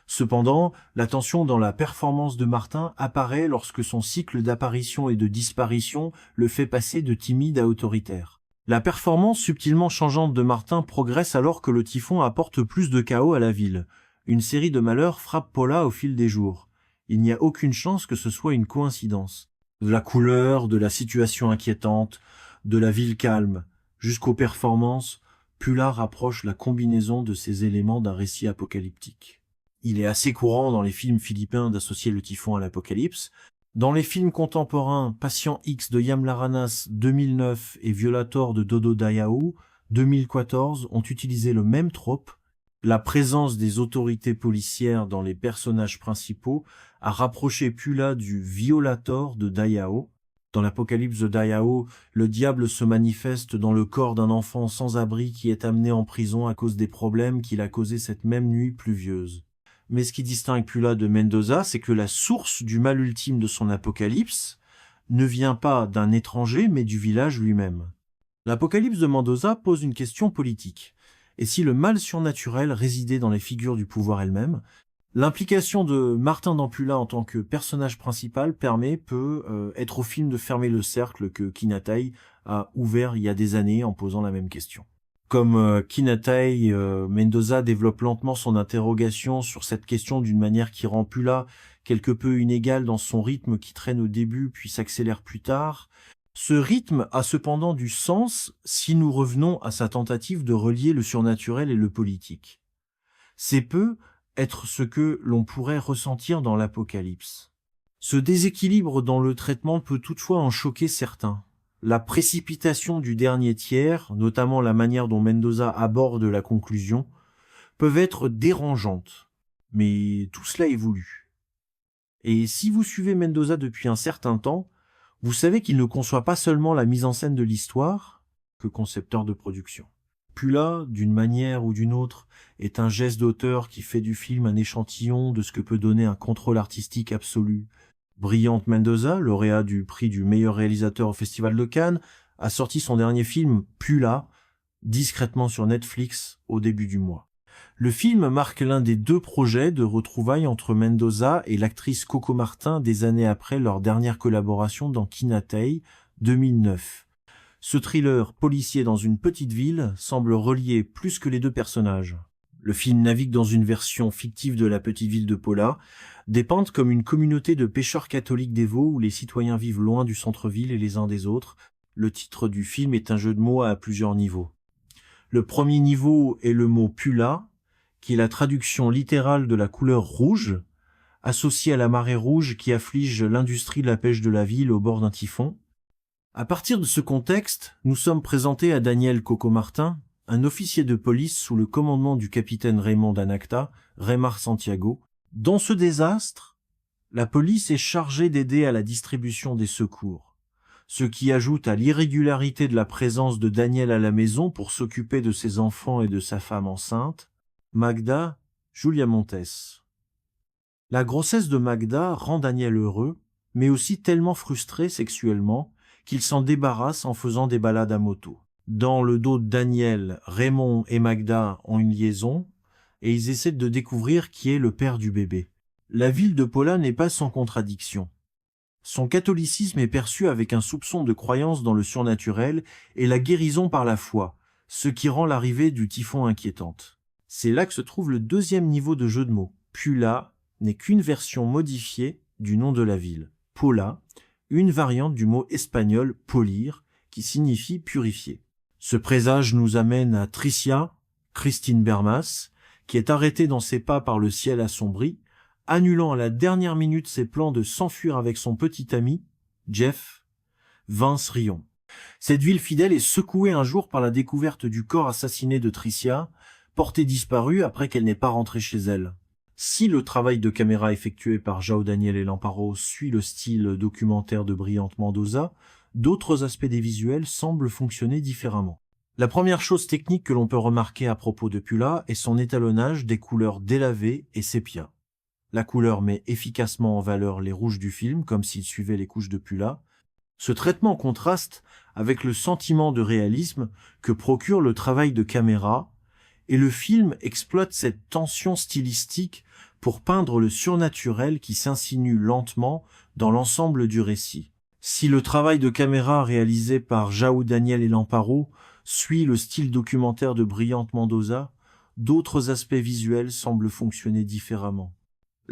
Cependant, la tension dans la performance de Martin apparaît lorsque son cycle d'apparition et de disparition le fait passer de timide à autoritaire. La performance subtilement changeante de Martin progresse alors que le typhon apporte plus de chaos à la ville. Une série de malheurs frappe Paula au fil des jours. Il n'y a aucune chance que ce soit une coïncidence. De la couleur, de la situation inquiétante, de la ville calme, jusqu'aux performances, Pula rapproche la combinaison de ces éléments d'un récit apocalyptique. Il est assez courant dans les films philippins d'associer le typhon à l'apocalypse. Dans les films contemporains, Patient X de Yam Laranas 2009 et Violator de Dodo Dayao 2014 ont utilisé le même trope. La présence des autorités policières dans les personnages principaux a rapproché Pula du Violator de Dayao. Dans l'Apocalypse de Dayao, le diable se manifeste dans le corps d'un enfant sans abri qui est amené en prison à cause des problèmes qu'il a causés cette même nuit pluvieuse. Mais ce qui distingue Pula de Mendoza, c'est que la source du mal ultime de son apocalypse ne vient pas d'un étranger, mais du village lui-même. L'Apocalypse de Mendoza pose une question politique. Et si le mal surnaturel résidait dans les figures du pouvoir elles-mêmes, l'implication de Martin dans Pula en tant que personnage principal peut être au film de fermer le cercle que Kinatai a ouvert il y a des années en posant la même question. Comme Kinatai, Mendoza développe lentement son interrogation sur cette question d'une manière qui rend Pula quelque peu inégale dans son rythme qui traîne au début puis s'accélère plus tard. Ce rythme a cependant du sens si nous revenons à sa tentative de relier le surnaturel et le politique. C'est peu être ce que l'on pourrait ressentir dans l'Apocalypse. Ce déséquilibre dans le traitement peut toutefois en choquer certains. La précipitation du dernier tiers, notamment la manière dont Mendoza aborde la conclusion, peuvent être dérangeantes, mais tout cela est voulu. Et si vous suivez Mendoza depuis un certain temps, vous savez qu'il ne conçoit pas seulement la mise en scène de l'histoire que concepteur de production. Pula, d'une manière ou d'une autre, est un geste d'auteur qui fait du film un échantillon de ce que peut donner un contrôle artistique absolu. Brilhante Mendoza, lauréat du prix du meilleur réalisateur au Festival de Cannes, a sorti son dernier film, Pula, discrètement sur Netflix au début du mois. Le film marque l'un des 2 projets de retrouvailles entre Mendoza et l'actrice Coco Martin des années après leur dernière collaboration dans Kinatai 2009. Ce thriller policier dans une petite ville semble relier plus que les 2 personnages. Le film navigue dans une version fictive de la petite ville de Paula, dépeinte comme une communauté de pêcheurs catholiques dévots où les citoyens vivent loin du centre-ville et les uns des autres. Le titre du film est un jeu de mots à plusieurs niveaux. Le premier niveau est le mot Pula, qui est la traduction littérale de la couleur rouge, associée à la marée rouge qui afflige l'industrie de la pêche de la ville au bord d'un typhon. À partir de ce contexte, nous sommes présentés à Daniel Coco Martin, un officier de police sous le commandement du capitaine Raymond Danacta, Raymar Santiago. Dans ce désastre, la police est chargée d'aider à la distribution des secours. ce qui ajoute à l'irrégularité de la présence de Daniel à la maison pour s'occuper de ses enfants et de sa femme enceinte. Magda, Julia Montes. La grossesse de Magda rend Daniel heureux, mais aussi tellement frustré sexuellement qu'il s'en débarrasse en faisant des balades à moto. Dans le dos de Daniel, Raymond et Magda ont une liaison et ils essaient de découvrir qui est le père du bébé. La ville de Paula n'est pas sans contradiction. Son catholicisme est perçu avec un soupçon de croyance dans le surnaturel et la guérison par la foi, ce qui rend l'arrivée du typhon inquiétante. C'est là que se trouve le deuxième niveau de jeu de mots. Pula n'est qu'une version modifiée du nom de la ville. Paula, une variante du mot espagnol polir, qui signifie purifier. Ce présage nous amène à Tricia, Christine Bermas, qui est arrêtée dans ses pas par le ciel assombri, annulant à la dernière minute ses plans de s'enfuir avec son petit ami, Jeff, Vince Rion. Cette ville fidèle est secouée un jour par la découverte du corps assassiné de Tricia, portée disparue après qu'elle n'ait pas rentré chez elle. Si le travail de caméra effectué par João Daniel et Lamparo suit le style documentaire de Brilhante Mendoza, d'autres aspects des visuels semblent fonctionner différemment. La première chose technique que l'on peut remarquer à propos de Pula est son étalonnage des couleurs délavées et sépia. La couleur met efficacement en valeur les rouges du film, comme s'il suivait les couches de Pula. Ce traitement contraste avec le sentiment de réalisme que procure le travail de caméra, et le film exploite cette tension stylistique pour peindre le surnaturel qui s'insinue lentement dans l'ensemble du récit. Si le travail de caméra réalisé par João Daniel et Lamparo suit le style documentaire de Brilhante Mendoza, d'autres aspects visuels semblent fonctionner différemment.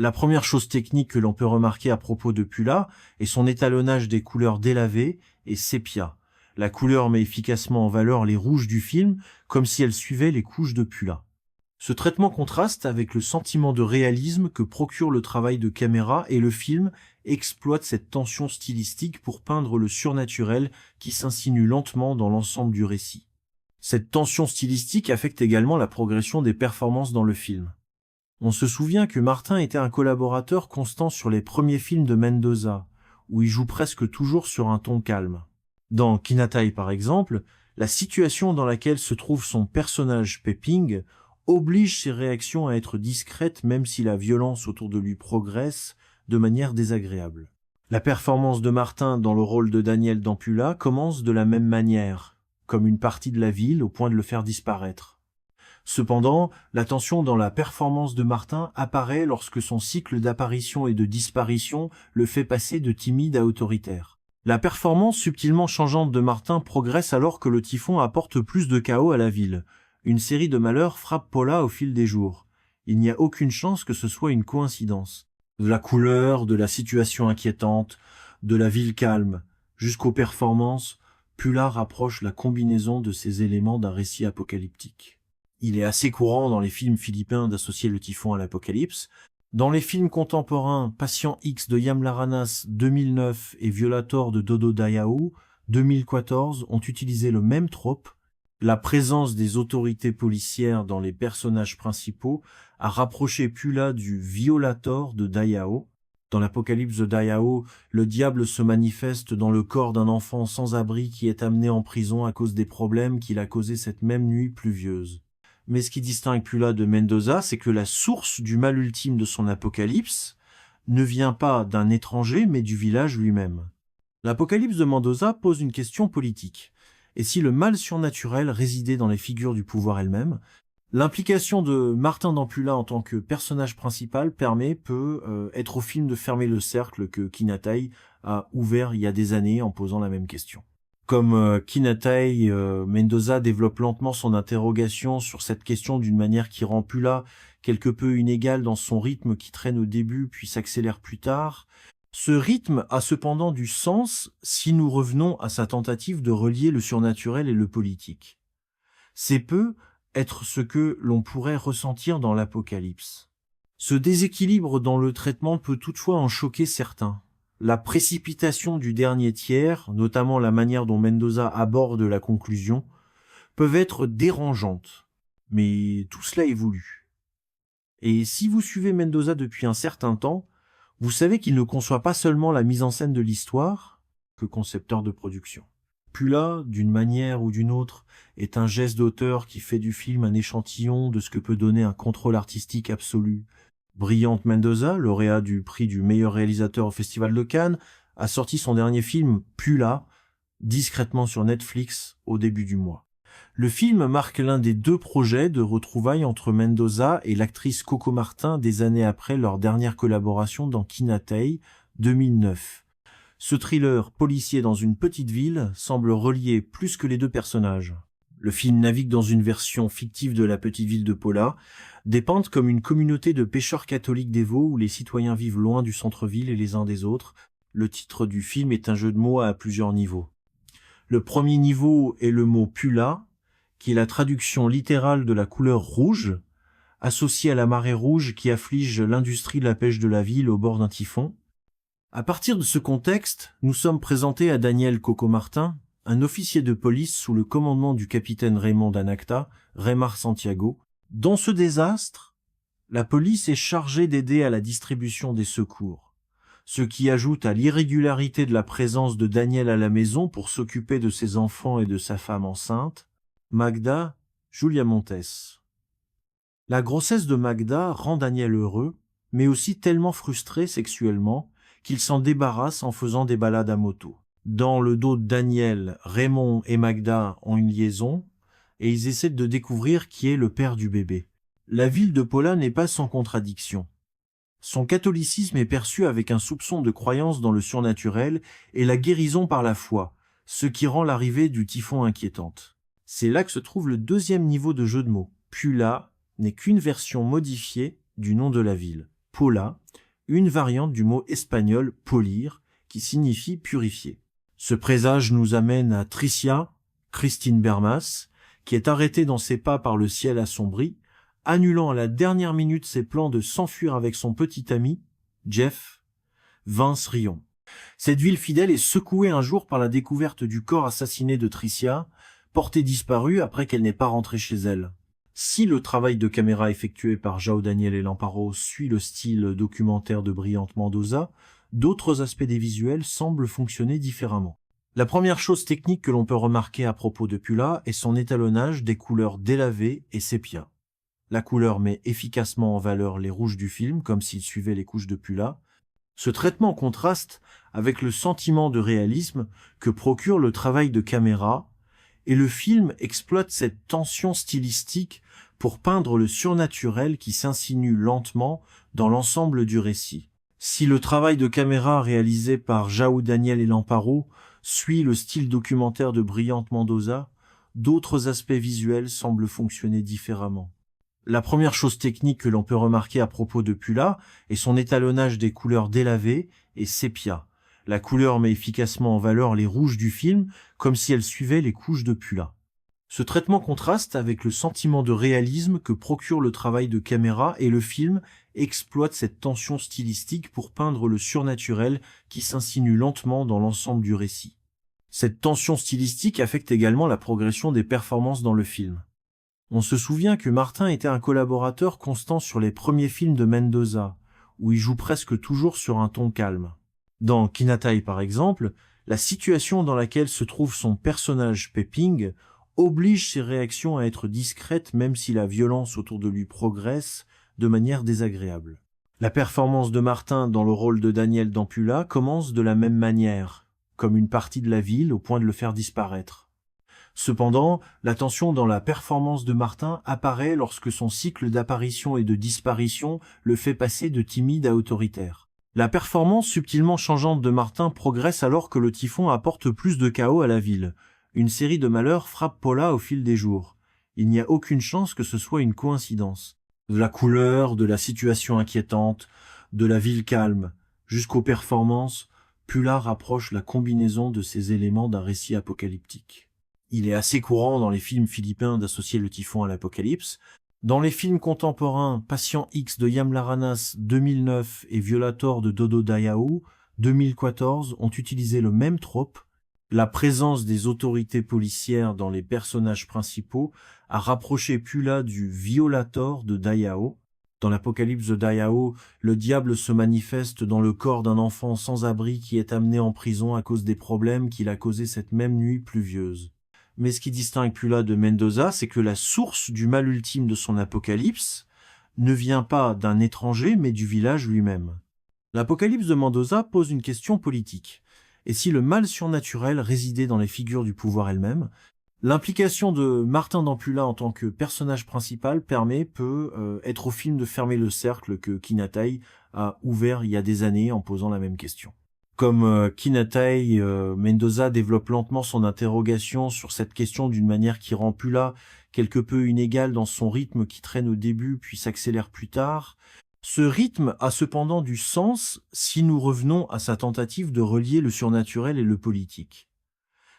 La première chose technique que l'on peut remarquer à propos de Pula est son étalonnage des couleurs délavées et sépia. La couleur met efficacement en valeur les rouges du film, comme si elle suivait les couches de Pula. Ce traitement contraste avec le sentiment de réalisme que procure le travail de caméra et le film exploite cette tension stylistique pour peindre le surnaturel qui s'insinue lentement dans l'ensemble du récit. Cette tension stylistique affecte également la progression des performances dans le film. On se souvient que Martin était un collaborateur constant sur les premiers films de Mendoza, où il joue presque toujours sur un ton calme. Dans Kinatai par exemple, la situation dans laquelle se trouve son personnage Peping oblige ses réactions à être discrètes même si la violence autour de lui progresse de manière désagréable. La performance de Martin dans le rôle de Daniel dans Pula commence de la même manière, comme une partie de la ville au point de le faire disparaître. Cependant, la tension dans la performance de Martin apparaît lorsque son cycle d'apparition et de disparition le fait passer de timide à autoritaire. La performance subtilement changeante de Martin progresse alors que le typhon apporte plus de chaos à la ville. Une série de malheurs frappe Paula au fil des jours. Il n'y a aucune chance que ce soit une coïncidence. De la couleur, de la situation inquiétante, de la ville calme, jusqu'aux performances, Pula rapproche la combinaison de ces éléments d'un récit apocalyptique. Il est assez courant dans les films philippins d'associer le typhon à l'apocalypse. Dans les films contemporains, Patient X de Yam Laranas 2009 et Violator de Dodo Dayao 2014 ont utilisé le même trope. La présence des autorités policières dans les personnages principaux a rapproché Pula du Violator de Dayao. Dans l'Apocalypse de Dayao, le diable se manifeste dans le corps d'un enfant sans abri qui est amené en prison à cause des problèmes qu'il a causés cette même nuit pluvieuse. Mais ce qui distingue Pula de Mendoza, c'est que la source du mal ultime de son apocalypse ne vient pas d'un étranger, mais du village lui-même. L'Apocalypse de Mendoza pose une question politique. Et si le mal surnaturel résidait dans les figures du pouvoir elles-mêmes, l'implication de Martin dans Pula en tant que personnage principal peut être au film de fermer le cercle que Kinatai a ouvert il y a des années en posant la même question. Comme Kinatai, Mendoza développe lentement son interrogation sur cette question d'une manière qui rend Pula quelque peu inégale dans son rythme qui traîne au début puis s'accélère plus tard. Ce rythme a cependant du sens si nous revenons à sa tentative de relier le surnaturel et le politique. C'est peu être ce que l'on pourrait ressentir dans l'Apocalypse. Ce déséquilibre dans le traitement peut toutefois en choquer certains. La précipitation du dernier tiers, notamment la manière dont Mendoza aborde la conclusion, peuvent être dérangeantes, mais tout cela est voulu. Et si vous suivez Mendoza depuis un certain temps, vous savez qu'il ne conçoit pas seulement la mise en scène de l'histoire, que concepteur de production. Pula, d'une manière ou d'une autre, est un geste d'auteur qui fait du film un échantillon de ce que peut donner un contrôle artistique absolu. Brillant Mendoza, lauréat du prix du meilleur réalisateur au Festival de Cannes, a sorti son dernier film, Pula, discrètement sur Netflix au début du mois. Le film marque l'un des 2 projets de retrouvailles entre Mendoza et l'actrice Coco Martin des années après leur dernière collaboration dans Kinatei, 2009. Ce thriller policier dans une petite ville semble relier plus que les 2 personnages. Le film navigue dans une version fictive de la petite ville de Pola, dépeinte comme une communauté de pêcheurs catholiques dévots où les citoyens vivent loin du centre-ville et les uns des autres. Le titre du film est un jeu de mots à plusieurs niveaux. Le premier niveau est le mot Pula, qui est la traduction littérale de la couleur rouge, associée à la marée rouge qui afflige l'industrie de la pêche de la ville au bord d'un typhon. À partir de ce contexte, nous sommes présentés à Daniel Coco Martin, un officier de police sous le commandement du capitaine Raymond Danacta, Raymar Santiago. Dans ce désastre, la police est chargée d'aider à la distribution des secours, ce qui ajoute à l'irrégularité de la présence de Daniel à la maison pour s'occuper de ses enfants et de sa femme enceinte, Magda Julia Montes. La grossesse de Magda rend Daniel heureux, mais aussi tellement frustré sexuellement qu'il s'en débarrasse en faisant des balades à moto. Dans le dos de Daniel, Raymond et Magda ont une liaison et ils essaient de découvrir qui est le père du bébé. La ville de Pola n'est pas sans contradiction. Son catholicisme est perçu avec un soupçon de croyance dans le surnaturel et la guérison par la foi, ce qui rend l'arrivée du typhon inquiétante. C'est là que se trouve le 2e niveau de jeu de mots. Pula n'est qu'une version modifiée du nom de la ville. Pola, une variante du mot espagnol polir, qui signifie purifier. Ce présage nous amène à Tricia, Christine Bermas, qui est arrêtée dans ses pas par le ciel assombri, annulant à la dernière minute ses plans de s'enfuir avec son petit ami, Jeff, Vince Rion. Cette ville fidèle est secouée un jour par la découverte du corps assassiné de Tricia, portée disparue après qu'elle n'ait pas rentré chez elle. Si le travail de caméra effectué par João Daniel et Lamparo suit le style documentaire de Brillant Mendoza, d'autres aspects des visuels semblent fonctionner différemment. La première chose technique que l'on peut remarquer à propos de Pula est son étalonnage des couleurs délavées et sépia. La couleur met efficacement en valeur les rouges du film, comme s'il suivait les couches de Pula. Ce traitement contraste avec le sentiment de réalisme que procure le travail de caméra, et le film exploite cette tension stylistique pour peindre le surnaturel qui s'insinue lentement dans l'ensemble du récit. Si le travail de caméra réalisé par João Daniel et Lamparo suit le style documentaire de Brillant Mendoza, d'autres aspects visuels semblent fonctionner différemment. La première chose technique que l'on peut remarquer à propos de Pula est son étalonnage des couleurs délavées et sépia. La couleur met efficacement en valeur les rouges du film, comme si elle suivait les couches de Pula. Ce traitement contraste avec le sentiment de réalisme que procure le travail de caméra et le film exploite cette tension stylistique pour peindre le surnaturel qui s'insinue lentement dans l'ensemble du récit. Cette tension stylistique affecte également la progression des performances dans le film. On se souvient que Martin était un collaborateur constant sur les premiers films de Mendoza, où il joue presque toujours sur un ton calme. Dans Kinatei par exemple, la situation dans laquelle se trouve son personnage Peping oblige ses réactions à être discrètes même si la violence autour de lui progresse de manière désagréable. La performance de Martin dans le rôle de Daniel dans Pula commence de la même manière, comme une partie de la ville au point de le faire disparaître. Cependant, la tension dans la performance de Martin apparaît lorsque son cycle d'apparition et de disparition le fait passer de timide à autoritaire. La performance subtilement changeante de Martin progresse alors que le typhon apporte plus de chaos à la ville. Une série de malheurs frappe Pola au fil des jours. Il n'y a aucune chance que ce soit une coïncidence. De la couleur, de la situation inquiétante, de la ville calme, jusqu'aux performances, Pula rapproche la combinaison de ces éléments d'un récit apocalyptique. Il est assez courant dans les films philippins d'associer le typhon à l'apocalypse. Dans les films contemporains, Patient X de Yam Laranas 2009 et Violator de Dodo Dayao 2014 ont utilisé le même trope. La présence des autorités policières dans les personnages principaux a rapproché Pula du Violator de Dayao. Dans l'Apocalypse de Daiao, le diable se manifeste dans le corps d'un enfant sans abri qui est amené en prison à cause des problèmes qu'il a causés cette même nuit pluvieuse. Mais ce qui distingue Pula de Mendoza, c'est que la source du mal ultime de son apocalypse ne vient pas d'un étranger, mais du village lui-même. L'Apocalypse de Mendoza pose une question politique. Et si le mal surnaturel résidait dans les figures du pouvoir elles-mêmes, l'implication de Martin d'Ampula en tant que personnage principal peut être au film de fermer le cercle que Kinatai a ouvert il y a des années en posant la même question. Comme Kinatai, Mendoza développe lentement son interrogation sur cette question d'une manière qui rend Pula quelque peu inégale dans son rythme qui traîne au début puis s'accélère plus tard. Ce rythme a cependant du sens si nous revenons à sa tentative de relier le surnaturel et le politique.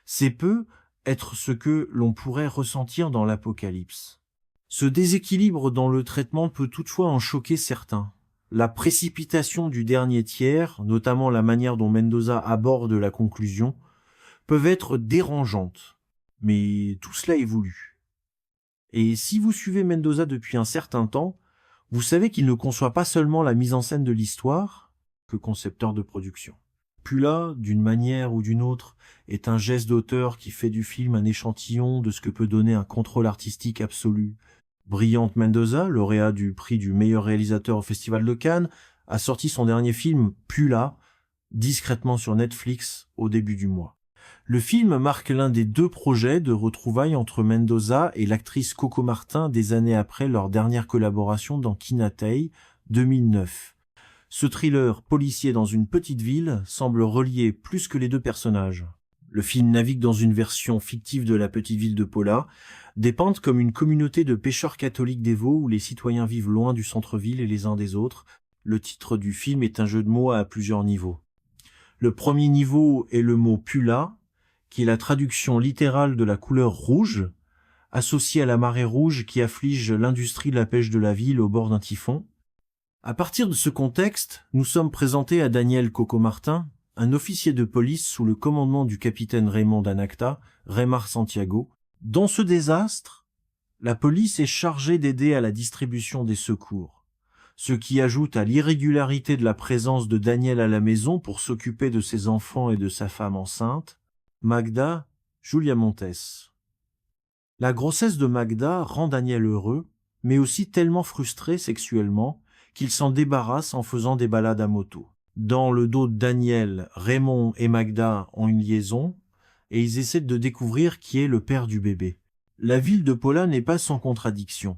C'est peu être ce que l'on pourrait ressentir dans l'Apocalypse. Ce déséquilibre dans le traitement peut toutefois en choquer certains. La précipitation du dernier tiers, notamment la manière dont Mendoza aborde la conclusion, peuvent être dérangeantes. Mais tout cela est voulu. Et si vous suivez Mendoza depuis un certain temps, vous savez qu'il ne conçoit pas seulement la mise en scène de l'histoire que concepteur de production. Pula, d'une manière ou d'une autre, est un geste d'auteur qui fait du film un échantillon de ce que peut donner un contrôle artistique absolu. Brillante Mendoza, lauréat du prix du meilleur réalisateur au Festival de Cannes, a sorti son dernier film, Pula, discrètement sur Netflix au début du mois. Le film marque l'un des 2 projets de retrouvailles entre Mendoza et l'actrice Coco Martin des années après leur dernière collaboration dans Kinatai, 2009. Ce thriller policier dans une petite ville semble relier plus que les 2 personnages. Le film navigue dans une version fictive de la petite ville de Pola, dépeinte comme une communauté de pêcheurs catholiques dévots où les citoyens vivent loin du centre-ville et les uns des autres. Le titre du film est un jeu de mots à plusieurs niveaux. Le premier niveau est le mot Pula, qui est la traduction littérale de la couleur rouge, associée à la marée rouge qui afflige l'industrie de la pêche de la ville au bord d'un typhon. À partir de ce contexte, nous sommes présentés à Daniel Coco Martin, un officier de police sous le commandement du capitaine Raymond Danacta, Raymar Santiago. Dans ce désastre, la police est chargée d'aider à la distribution des secours, ce qui ajoute à l'irrégularité de la présence de Daniel à la maison pour s'occuper de ses enfants et de sa femme enceinte, Magda Julia Montes. La grossesse de Magda rend Daniel heureux, mais aussi tellement frustré sexuellement qu'il s'en débarrasse en faisant des balades à moto. Dans le dos de Daniel, Raymond et Magda ont une liaison et ils essaient de découvrir qui est le père du bébé. La ville de Pola n'est pas sans contradiction.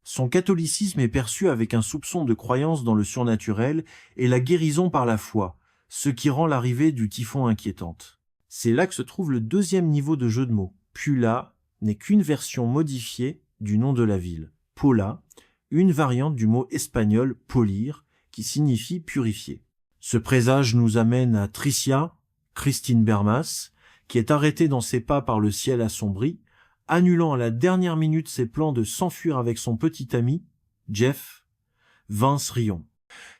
Son catholicisme est perçu avec un soupçon de croyance dans le surnaturel et la guérison par la foi, ce qui rend l'arrivée du typhon inquiétante. C'est là que se trouve le 2e niveau de jeu de mots. Pula n'est qu'une version modifiée du nom de la ville. Pola, une variante du mot espagnol polir, qui signifie purifier. Ce présage nous amène à Tricia, Christine Bermas, qui est arrêtée dans ses pas par le ciel assombri, annulant à la dernière minute ses plans de s'enfuir avec son petit ami, Jeff, Vince Rion.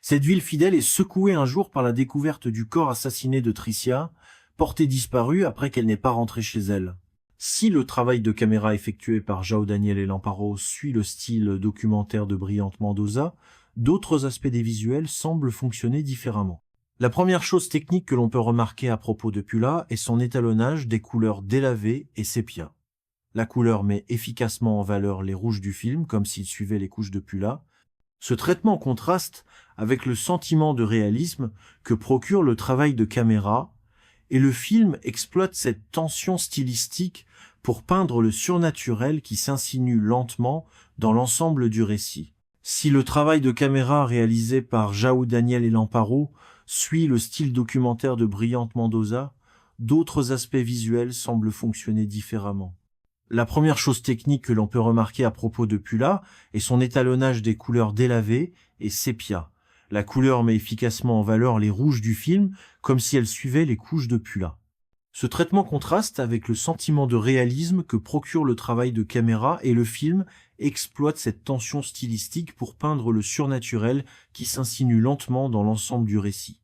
Cette ville fidèle est secouée un jour par la découverte du corps assassiné de Tricia, portée disparue après qu'elle n'ait pas rentré chez elle. Si le travail de caméra effectué par João Daniel et Lamparo suit le style documentaire de Brillante Mendoza, d'autres aspects des visuels semblent fonctionner différemment. La première chose technique que l'on peut remarquer à propos de Pula est son étalonnage des couleurs délavées et sépia. La couleur met efficacement en valeur les rouges du film, comme s'il suivait les couches de Pula. Ce traitement contraste avec le sentiment de réalisme que procure le travail de caméra, et le film exploite cette tension stylistique pour peindre le surnaturel qui s'insinue lentement dans l'ensemble du récit. Si le travail de caméra réalisé par João Daniel et Lamparo suit le style documentaire de Brillante Mendoza, d'autres aspects visuels semblent fonctionner différemment. La première chose technique que l'on peut remarquer à propos de Pula est son étalonnage des couleurs délavées et sépia. La couleur met efficacement en valeur les rouges du film, comme si elles suivaient les couches de Pula. Ce traitement contraste avec le sentiment de réalisme que procure le travail de caméra et le film exploite cette tension stylistique pour peindre le surnaturel qui s'insinue lentement dans l'ensemble du récit.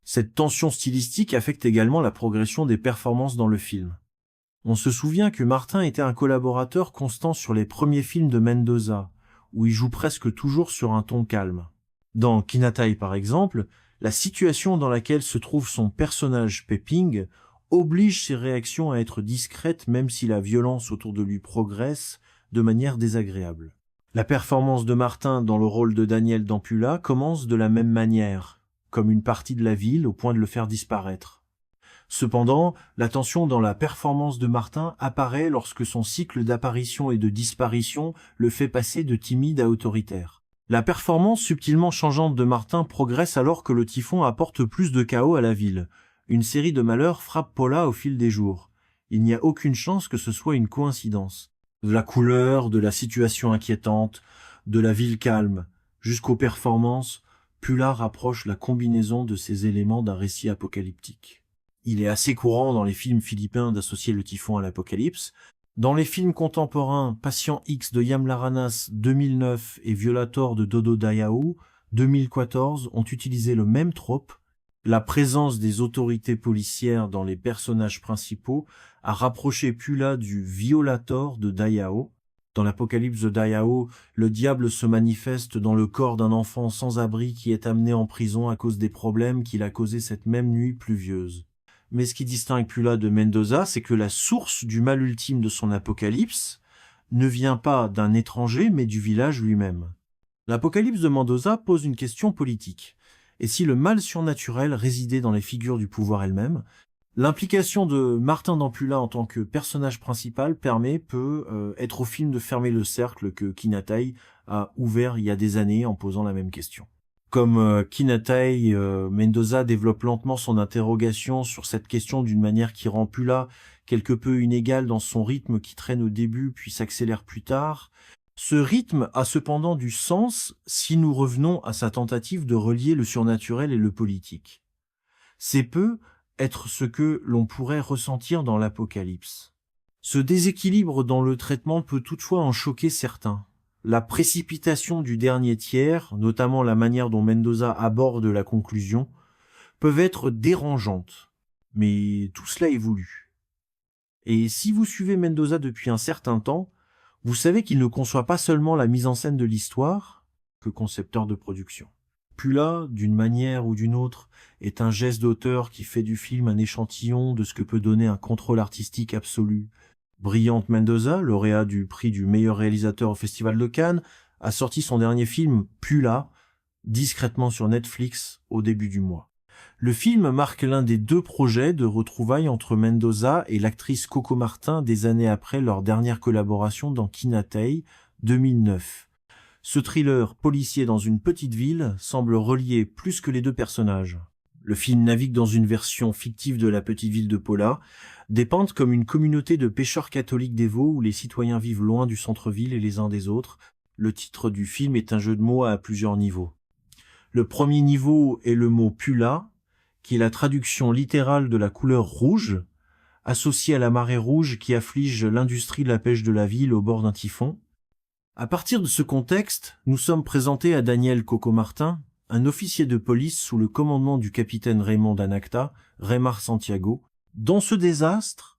Cette tension stylistique affecte également la progression des performances dans le film. On se souvient que Martin était un collaborateur constant sur les premiers films de Mendoza, où il joue presque toujours sur un ton calme. Dans Kinatai, par exemple, la situation dans laquelle se trouve son personnage Peping oblige ses réactions à être discrètes même si la violence autour de lui progresse de manière désagréable. La performance de Martin dans le rôle de Daniel d'Ampula commence de la même manière, comme une partie de la ville au point de le faire disparaître. Cependant, la tension dans la performance de Martin apparaît lorsque son cycle d'apparition et de disparition le fait passer de timide à autoritaire. La performance subtilement changeante de Martin progresse alors que le typhon apporte plus de chaos à la ville. Une série de malheurs frappe Paula au fil des jours. Il n'y a aucune chance que ce soit une coïncidence. De la couleur, de la situation inquiétante, de la ville calme, jusqu'aux performances, Pula rapproche la combinaison de ces éléments d'un récit apocalyptique. Il est assez courant dans les films philippins d'associer le typhon à l'apocalypse. Dans les films contemporains, Patient X de Yam Laranas 2009 et Violator de Dodo Dayao 2014 ont utilisé le même trope. La présence des autorités policières dans les personnages principaux a rapproché Pula du Violator de Dayao. Dans l'Apocalypse de Dayao, le diable se manifeste dans le corps d'un enfant sans abri qui est amené en prison à cause des problèmes qu'il a causés cette même nuit pluvieuse. Mais ce qui distingue Pula de Mendoza, c'est que la source du mal ultime de son apocalypse ne vient pas d'un étranger, mais du village lui-même. L'Apocalypse de Mendoza pose une question politique. Et si le mal surnaturel résidait dans les figures du pouvoir elles-mêmes, l'implication de Martin d'Ampula en tant que personnage principal peut être au film de fermer le cercle que Kinatai a ouvert il y a des années en posant la même question. Comme Kinatai, Mendoza développe lentement son interrogation sur cette question d'une manière qui rend Pula quelque peu inégale dans son rythme qui traîne au début puis s'accélère plus tard. Ce rythme a cependant du sens si nous revenons à sa tentative de relier le surnaturel et le politique. C'est peu être ce que l'on pourrait ressentir dans l'Apocalypse. Ce déséquilibre dans le traitement peut toutefois en choquer certains. La précipitation du dernier tiers, notamment la manière dont Mendoza aborde la conclusion, peuvent être dérangeantes, mais tout cela est voulu. Et si vous suivez Mendoza depuis un certain temps, vous savez qu'il ne conçoit pas seulement la mise en scène de l'histoire que concepteur de production. Pula, d'une manière ou d'une autre, est un geste d'auteur qui fait du film un échantillon de ce que peut donner un contrôle artistique absolu. Brillante Mendoza, lauréat du prix du meilleur réalisateur au Festival de Cannes, a sorti son dernier film, Pula, discrètement sur Netflix au début du mois. Le film marque l'un des 2 projets de retrouvailles entre Mendoza et l'actrice Coco Martin des années après leur dernière collaboration dans Kinatai 2009. Ce thriller policier dans une petite ville semble relier plus que les 2 personnages. Le film navigue dans une version fictive de la petite ville de Paula, dépeinte comme une communauté de pêcheurs catholiques dévots où les citoyens vivent loin du centre-ville et les uns des autres. Le titre du film est un jeu de mots à plusieurs niveaux. Le premier niveau est le mot Pula, qui est la traduction littérale de la couleur rouge, associée à la marée rouge qui afflige l'industrie de la pêche de la ville au bord d'un typhon. À partir de ce contexte, nous sommes présentés à Daniel Coco Martin, un officier de police sous le commandement du capitaine Raymond Danacta, Raymar Santiago. Dans ce désastre,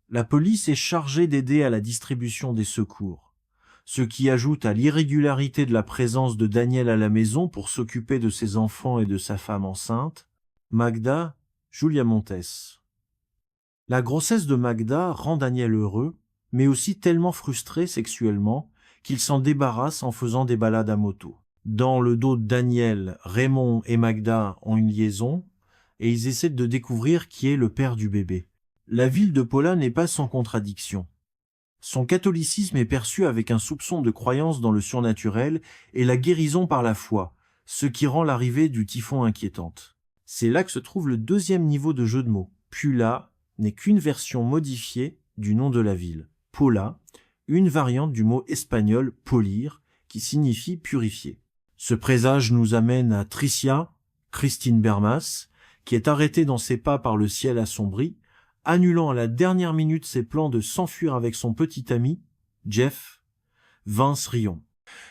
la police est chargée d'aider à la distribution des secours, ce qui ajoute à l'irrégularité de la présence de Daniel à la maison pour s'occuper de ses enfants et de sa femme enceinte, Magda Julia Montes. La grossesse de Magda rend Daniel heureux, mais aussi tellement frustré sexuellement qu'il s'en débarrasse en faisant des balades à moto. Dans le dos de Daniel, Raymond et Magda ont une liaison et ils essaient de découvrir qui est le père du bébé. La ville de Paula n'est pas sans contradiction. Son catholicisme est perçu avec un soupçon de croyance dans le surnaturel et la guérison par la foi, ce qui rend l'arrivée du typhon inquiétante. C'est là que se trouve le 2e niveau de jeu de mots. Pula n'est qu'une version modifiée du nom de la ville. Paula, une variante du mot espagnol polir, qui signifie purifier. Ce présage nous amène à Tricia, Christine Bermas, qui est arrêtée dans ses pas par le ciel assombri, annulant à la dernière minute ses plans de s'enfuir avec son petit ami, Jeff, Vince Rion.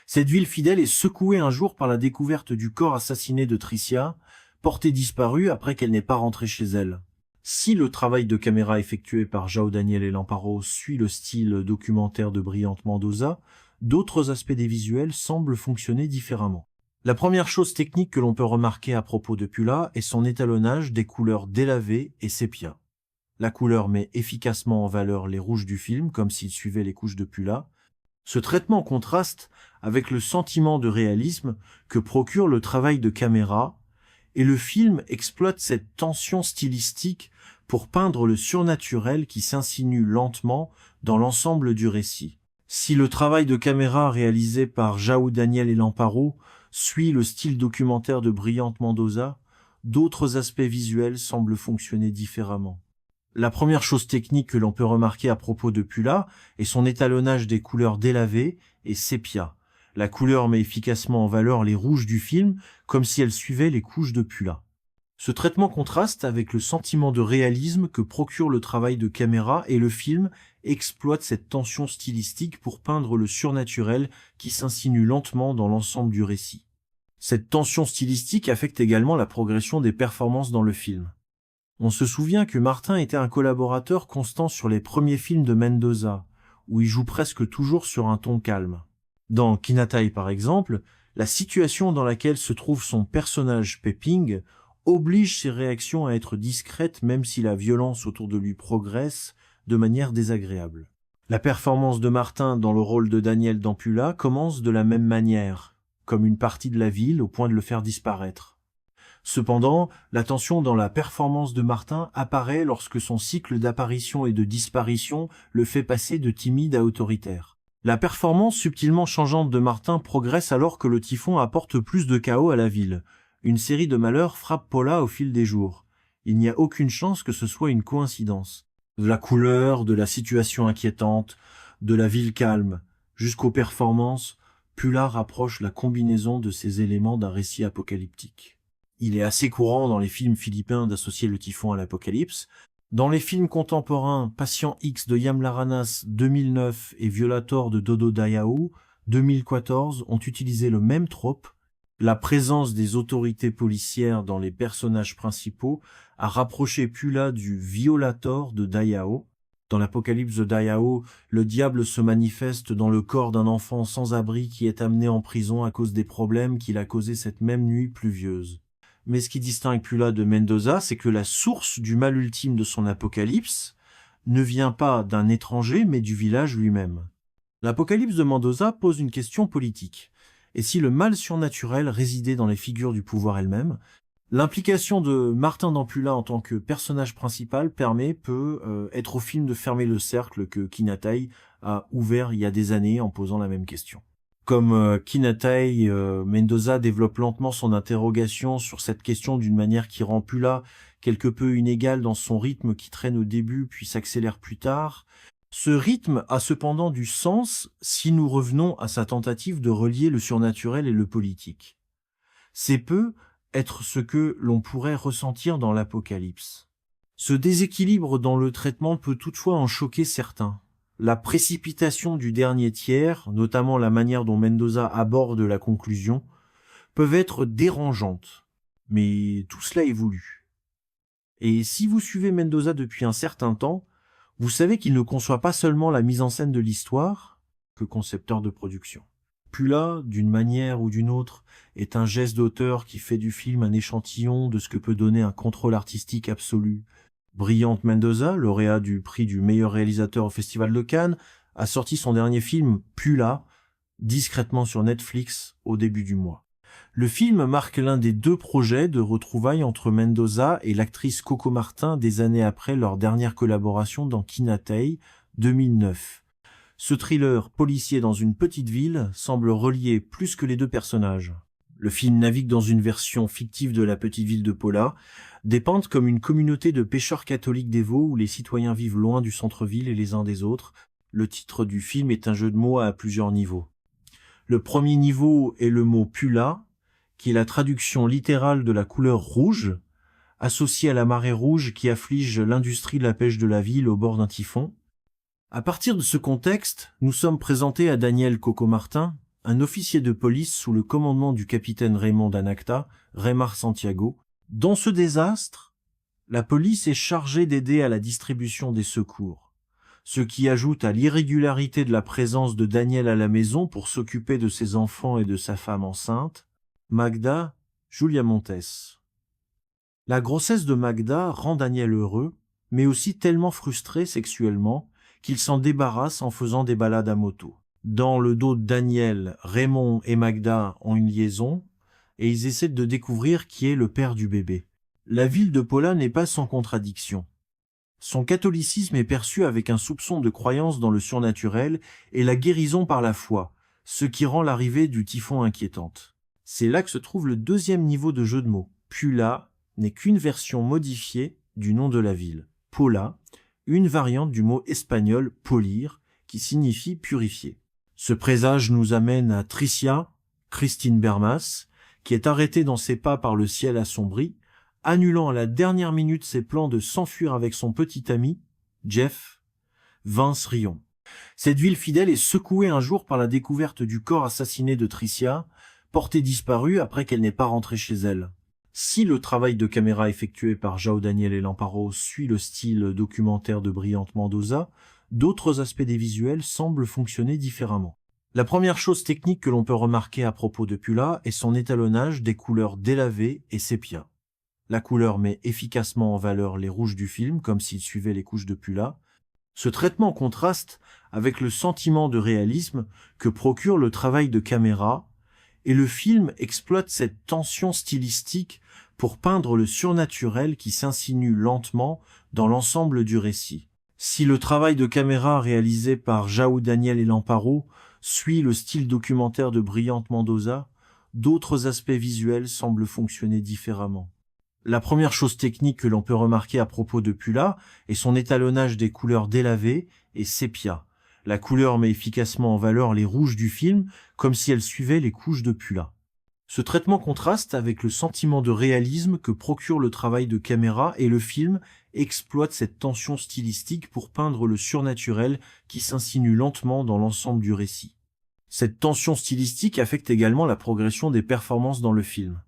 Cette ville fidèle est secouée un jour par la découverte du corps assassiné de Tricia, portée disparue après qu'elle n'ait pas rentré chez elle. Si le travail de caméra effectué par João Daniel et Lamparo suit le style documentaire de Brillante Mendoza, d'autres aspects des visuels semblent fonctionner différemment. La première chose technique que l'on peut remarquer à propos de Pula est son étalonnage des couleurs délavées et sépia. La couleur met efficacement en valeur les rouges du film, comme s'il suivait les couches de Pula. Ce traitement contraste avec le sentiment de réalisme que procure le travail de caméra, et le film exploite cette tension stylistique pour peindre le surnaturel qui s'insinue lentement dans l'ensemble du récit. Si le travail de caméra réalisé par João Daniel et Lamparo suit le style documentaire de Brilhante Mendoza, d'autres aspects visuels semblent fonctionner différemment. La première chose technique que l'on peut remarquer à propos de Pula est son étalonnage des couleurs délavées et sépia. La couleur met efficacement en valeur les rouges du film, comme si elle suivait les couches de Pula. Ce traitement contraste avec le sentiment de réalisme que procure le travail de caméra, et le film exploite cette tension stylistique pour peindre le surnaturel qui s'insinue lentement dans l'ensemble du récit. Cette tension stylistique affecte également la progression des performances dans le film. On se souvient que Martin était un collaborateur constant sur les premiers films de Mendoza, où il joue presque toujours sur un ton calme. Dans Kinatai par exemple, la situation dans laquelle se trouve son personnage Peping oblige ses réactions à être discrètes même si la violence autour de lui progresse de manière désagréable. La performance de Martin dans le rôle de Daniel dans Pula commence de la même manière, comme une partie de la ville au point de le faire disparaître. Cependant, la tension dans la performance de Martin apparaît lorsque son cycle d'apparition et de disparition le fait passer de timide à autoritaire. La performance subtilement changeante de Martin progresse alors que le typhon apporte plus de chaos à la ville. Une série de malheurs frappe Paula au fil des jours. Il n'y a aucune chance que ce soit une coïncidence. De la couleur, de la situation inquiétante, de la ville calme, jusqu'aux performances, Pula rapproche la combinaison de ces éléments d'un récit apocalyptique. Il est assez courant dans les films philippins d'associer le typhon à l'apocalypse. Dans les films contemporains, Patient X de Yam Laranas 2009 et Violator de Dodo Dayao 2014 ont utilisé le même trope. La présence des autorités policières dans les personnages principaux a rapproché Pula du Violator de Dayao. Dans l'Apocalypse de Dayao, le diable se manifeste dans le corps d'un enfant sans abri qui est amené en prison à cause des problèmes qu'il a causés cette même nuit pluvieuse. Mais ce qui distingue Pula de Mendoza, c'est que la source du mal ultime de son apocalypse ne vient pas d'un étranger, mais du village lui-même. L'Apocalypse de Mendoza pose une question politique. Et si le mal surnaturel résidait dans les figures du pouvoir elles-mêmes, l'implication de Martin dans Pula en tant que personnage principal peut être au film de fermer le cercle que Kinatai a ouvert il y a des années en posant la même question. Comme Kinatai, Mendoza développe lentement son interrogation sur cette question d'une manière qui rend Pula quelque peu inégale dans son rythme qui traîne au début puis s'accélère plus tard. Ce rythme a cependant du sens si nous revenons à sa tentative de relier le surnaturel et le politique. C'est peu être ce que l'on pourrait ressentir dans l'Apocalypse. Ce déséquilibre dans le traitement peut toutefois en choquer certains. La précipitation du dernier tiers, notamment la manière dont Mendoza aborde la conclusion, peuvent être dérangeantes, mais tout cela est voulu. Et si vous suivez Mendoza depuis un certain temps, vous savez qu'il ne conçoit pas seulement la mise en scène de l'histoire que concepteur de production. Pula, d'une manière ou d'une autre, est un geste d'auteur qui fait du film un échantillon de ce que peut donner un contrôle artistique absolu. Brilhante Mendoza, lauréat du prix du meilleur réalisateur au Festival de Cannes, a sorti son dernier film, Pula, discrètement sur Netflix au début du mois. Le film marque l'un des 2 projets de retrouvailles entre Mendoza et l'actrice Coco Martin des années après leur dernière collaboration dans Kinatai 2009. Ce thriller policier dans une petite ville semble relier plus que les 2 personnages. Le film navigue dans une version fictive de la petite ville de Paula, dépeinte comme une communauté de pêcheurs catholiques dévots où les citoyens vivent loin du centre-ville et les uns des autres. Le titre du film est un jeu de mots à plusieurs niveaux. Le premier niveau est le mot Pula, qui est la traduction littérale de la couleur rouge, associée à la marée rouge qui afflige l'industrie de la pêche de la ville au bord d'un typhon. À partir de ce contexte, nous sommes présentés à Daniel Coco Martin, un officier de police sous le commandement du capitaine Raymond Danacta, Raymar Santiago. Dans ce désastre, la police est chargée d'aider à la distribution des secours. ce qui ajoute à l'irrégularité de la présence de Daniel à la maison pour s'occuper de ses enfants et de sa femme enceinte. Magda, Julia Montes. La grossesse de Magda rend Daniel heureux, mais aussi tellement frustré sexuellement qu'il s'en débarrasse en faisant des balades à moto. Dans le dos de Daniel, Raymond et Magda ont une liaison et ils essaient de découvrir qui est le père du bébé. La ville de Paula n'est pas sans contradiction. Son catholicisme est perçu avec un soupçon de croyance dans le surnaturel et la guérison par la foi, ce qui rend l'arrivée du typhon inquiétante. C'est là que se trouve le deuxième niveau de jeu de mots. Pula n'est qu'une version modifiée du nom de la ville. Paula, une variante du mot espagnol polir, qui signifie purifier. Ce présage nous amène à Tricia, Christine Bermas, qui est arrêtée dans ses pas par le ciel assombri, annulant à la dernière minute ses plans de s'enfuir avec son petit ami, Jeff, Vince Rion. Cette ville fidèle est secouée un jour par la découverte du corps assassiné de Tricia, portée disparue après qu'elle n'ait pas rentré chez elle. Si le travail de caméra effectué par João Daniel et Lamparo suit le style documentaire de Brilhante Mendoza, d'autres aspects des visuels semblent fonctionner différemment. La première chose technique que l'on peut remarquer à propos de Pula est son étalonnage des couleurs délavées et sépia. La couleur met efficacement en valeur les rouges du film, comme s'il suivait les couches de Pula. Ce traitement contraste avec le sentiment de réalisme que procure le travail de caméra, et le film exploite cette tension stylistique pour peindre le surnaturel qui s'insinue lentement dans l'ensemble du récit. Si le travail de caméra réalisé par João Daniel et Lamparo suit le style documentaire de Brilhante Mendoza, d'autres aspects visuels semblent fonctionner différemment. La première chose technique que l'on peut remarquer à propos de Pula est son étalonnage des couleurs délavées et sépia. La couleur met efficacement en valeur les rouges du film, comme si elle suivait les couches de Pula. Ce traitement contraste avec le sentiment de réalisme que procure le travail de caméra et le film exploite cette tension stylistique pour peindre le surnaturel qui s'insinue lentement dans l'ensemble du récit. Cette tension stylistique affecte également la progression des performances dans le film.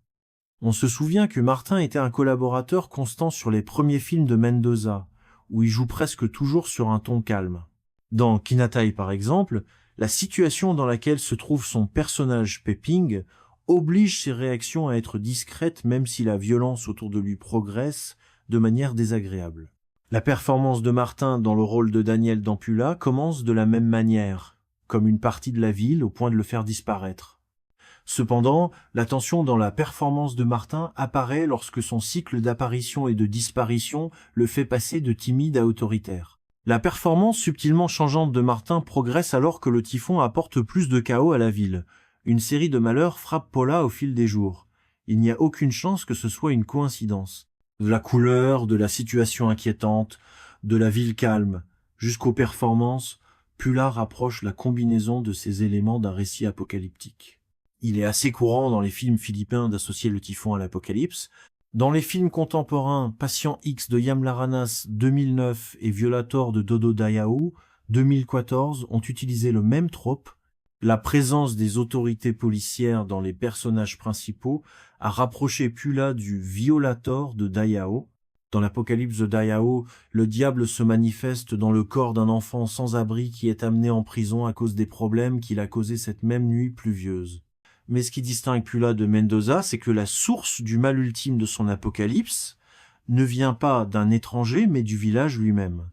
On se souvient que Martin était un collaborateur constant sur les premiers films de Mendoza, où il joue presque toujours sur un ton calme. Dans Kinatai par exemple, la situation dans laquelle se trouve son personnage Peping oblige ses réactions à être discrètes même si la violence autour de lui progresse de manière désagréable. La performance de Martin dans le rôle de Daniel dans Pula commence de la même manière, comme une partie de la ville au point de le faire disparaître. Cependant, la tension dans la performance de Martin apparaît lorsque son cycle d'apparition et de disparition le fait passer de timide à autoritaire. La performance subtilement changeante de Martin progresse alors que le typhon apporte plus de chaos à la ville. Une série de malheurs frappe Paula au fil des jours. Il n'y a aucune chance que ce soit une coïncidence. De la couleur, de la situation inquiétante, de la ville calme, jusqu'aux performances, Pula rapproche la combinaison de ces éléments d'un récit apocalyptique. Il est assez courant dans les films philippins d'associer le typhon à l'apocalypse. Dans les films contemporains, Patient X de Yam Laranas 2009 et Violator de Dodo Dayao 2014 ont utilisé le même trope. La présence des autorités policières dans les personnages principaux a rapproché Pula du Violator de Dayao. Dans l'Apocalypse de Dayao, le diable se manifeste dans le corps d'un enfant sans abri qui est amené en prison à cause des problèmes qu'il a causés cette même nuit pluvieuse. Mais ce qui distingue Pula de Mendoza, c'est que la source du mal ultime de son apocalypse ne vient pas d'un étranger, mais du village lui-même.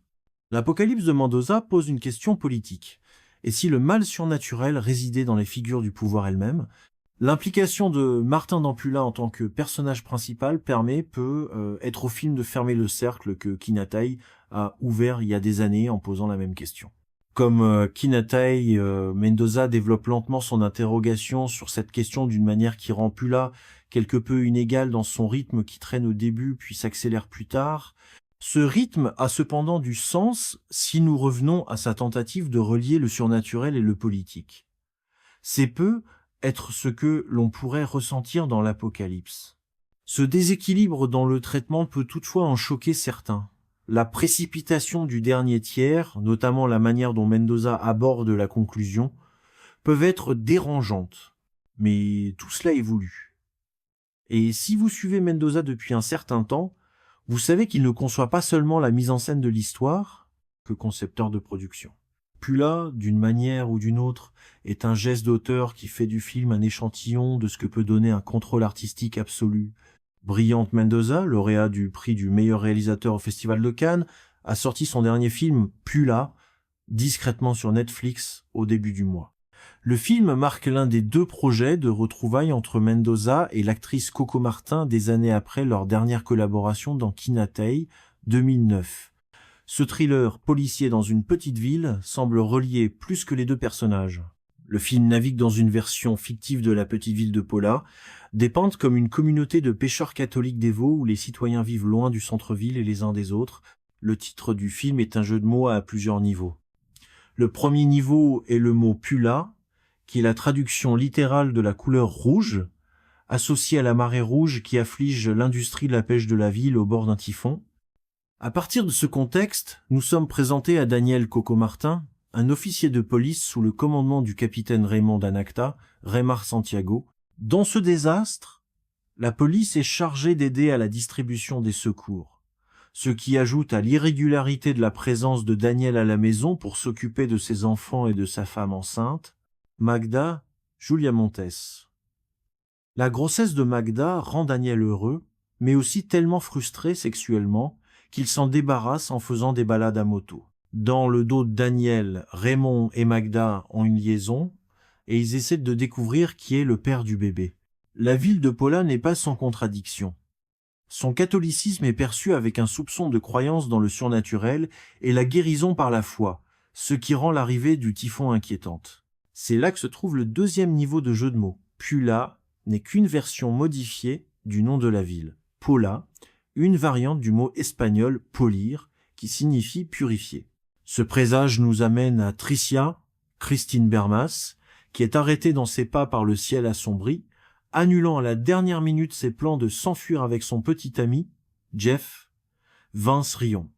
L'apocalypse de Mendoza pose une question politique. Et si le mal surnaturel résidait dans les figures du pouvoir elles-mêmes, l'implication de Martin dans Pula en tant que personnage principal peut être au film de fermer le cercle que Kinatai a ouvert il y a des années en posant la même question. Comme Kinatai, Mendoza développe lentement son interrogation sur cette question d'une manière qui rend Pula quelque peu inégale dans son rythme qui traîne au début puis s'accélère plus tard. Ce rythme a cependant du sens si nous revenons à sa tentative de relier le surnaturel et le politique. C'est peu être ce que l'on pourrait ressentir dans l'Apocalypse. Ce déséquilibre dans le traitement peut toutefois en choquer certains. La précipitation du dernier tiers, notamment la manière dont Mendoza aborde la conclusion, peuvent être dérangeantes, mais tout cela est voulu. Et si vous suivez Mendoza depuis un certain temps, vous savez qu'il ne conçoit pas seulement la mise en scène de l'histoire, que concepteur de production. Pula, d'une manière ou d'une autre, est un geste d'auteur qui fait du film un échantillon de ce que peut donner un contrôle artistique absolu. Brillant Mendoza, lauréat du prix du meilleur réalisateur au Festival de Cannes, a sorti son dernier film, Pula, discrètement sur Netflix au début du mois. Le film marque l'un des 2 projets de retrouvailles entre Mendoza et l'actrice Coco Martin des années après leur dernière collaboration dans Kinatei, 2009. Ce thriller policier dans une petite ville semble relier plus que les 2 personnages. Le film navigue dans une version fictive de la petite ville de Pola, dépeinte comme une communauté de pêcheurs catholiques dévots où les citoyens vivent loin du centre-ville et les uns des autres. Le titre du film est un jeu de mots à plusieurs niveaux. Le premier niveau est le mot Pula, qui est la traduction littérale de la couleur rouge, associée à la marée rouge qui afflige l'industrie de la pêche de la ville au bord d'un typhon. À partir de ce contexte, nous sommes présentés à Daniel Coco Martin, un officier de police sous le commandement du capitaine Raymond Danacta, Raymar Santiago. Dans ce désastre, la police est chargée d'aider à la distribution des secours, ce qui ajoute à l'irrégularité de la présence de Daniel à la maison pour s'occuper de ses enfants et de sa femme enceinte, Magda Julia Montes. La grossesse de Magda rend Daniel heureux, mais aussi tellement frustré sexuellement qu'il s'en débarrasse en faisant des balades à moto. Dans le dos de Daniel, Raymond et Magda ont une liaison, et ils essaient de découvrir qui est le père du bébé. La ville de Pola n'est pas sans contradiction. Son catholicisme est perçu avec un soupçon de croyance dans le surnaturel et la guérison par la foi, ce qui rend l'arrivée du typhon inquiétante. C'est là que se trouve le 2e niveau de jeu de mots. Pula n'est qu'une version modifiée du nom de la ville. Pola, une variante du mot espagnol polir, qui signifie purifier. Ce présage nous amène à Tricia, Christine Bermas, qui est arrêtée dans ses pas par le ciel assombri, annulant à la dernière minute ses plans de s'enfuir avec son petit ami, Jeff, Vince Rion.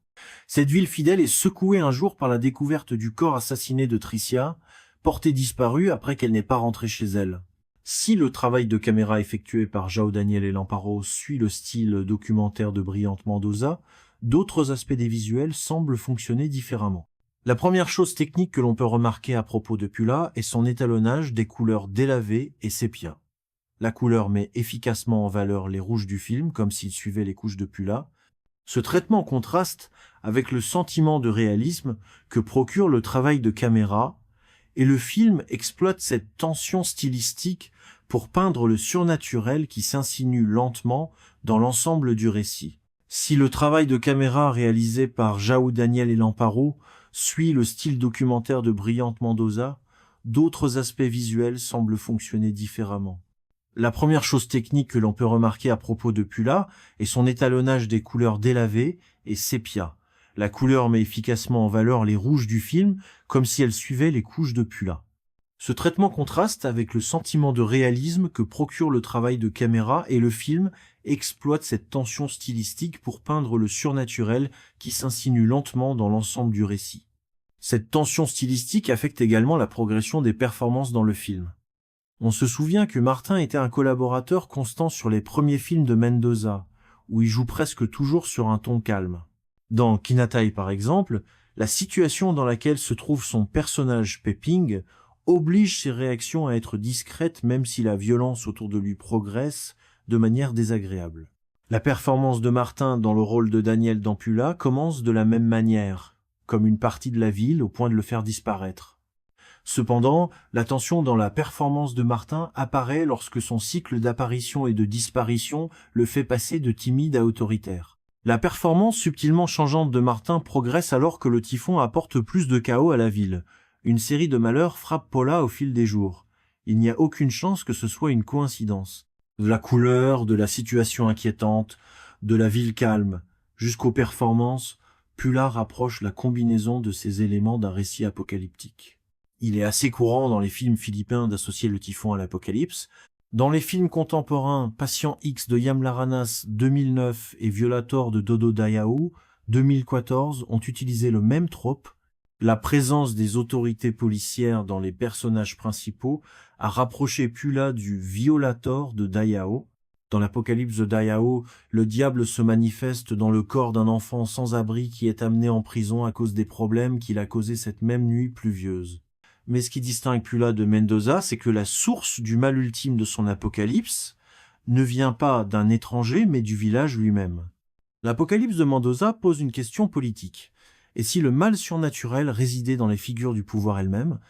Cette ville fidèle est secouée un jour par la découverte du corps assassiné de Tricia, portée disparue après qu'elle n'ait pas rentré chez elle. Si le travail de caméra effectué par João Daniel et Lamparo suit le style documentaire de Brillant Mendoza, d'autres aspects des visuels semblent fonctionner différemment. La première chose technique que l'on peut remarquer à propos de Pula est son étalonnage des couleurs délavées et sépia. La couleur met efficacement en valeur les rouges du film, comme s'il suivait les couches de Pula. Ce traitement contraste avec le sentiment de réalisme que procure le travail de caméra, et le film exploite cette tension stylistique pour peindre le surnaturel qui s'insinue lentement dans l'ensemble du récit. Si le travail de caméra réalisé par João Daniel et Lamparo suit le style documentaire de Brillant Mendoza, d'autres aspects visuels semblent fonctionner différemment. La première chose technique que l'on peut remarquer à propos de Pula est son étalonnage des couleurs délavées et sépia. La couleur met efficacement en valeur les rouges du film, comme si elles suivaient les couches de Pula. Ce traitement contraste avec le sentiment de réalisme que procure le travail de caméra et le film exploite cette tension stylistique pour peindre le surnaturel qui s'insinue lentement dans l'ensemble du récit. Cette tension stylistique affecte également la progression des performances dans le film. On se souvient que Martin était un collaborateur constant sur les premiers films de Mendoza, où il joue presque toujours sur un ton calme. Dans Kinatei par exemple, la situation dans laquelle se trouve son personnage Peping oblige ses réactions à être discrètes même si la violence autour de lui progresse de manière désagréable. La performance de Martin dans le rôle de Daniel dans Pula commence de la même manière, comme une partie de la ville au point de le faire disparaître. Cependant, la tension dans la performance de Martin apparaît lorsque son cycle d'apparition et de disparition le fait passer de timide à autoritaire. La performance subtilement changeante de Martin progresse alors que le typhon apporte plus de chaos à la ville. Une série de malheurs frappe Pola au fil des jours. Il n'y a aucune chance que ce soit une coïncidence. De la couleur, de la situation inquiétante, de la ville calme, jusqu'aux performances, Pula rapproche la combinaison de ces éléments d'un récit apocalyptique. Il est assez courant dans les films philippins d'associer le typhon à l'apocalypse. Dans les films contemporains, Patient X de Yam Laranas 2009 et Violator de Dodo Dayao 2014 ont utilisé le même trope. La présence des autorités policières dans les personnages principaux a rapproché Pula du Violator de Dayao. Dans l'Apocalypse de Daiao, le diable se manifeste dans le corps d'un enfant sans abri qui est amené en prison à cause des problèmes qu'il a causés cette même nuit pluvieuse. Mais ce qui distingue Pula de Mendoza, c'est que la source du mal ultime de son apocalypse ne vient pas d'un étranger, mais du village lui-même. L'Apocalypse de Mendoza pose une question politique. Et si le mal surnaturel résidait dans les figures du pouvoir elles-mêmes,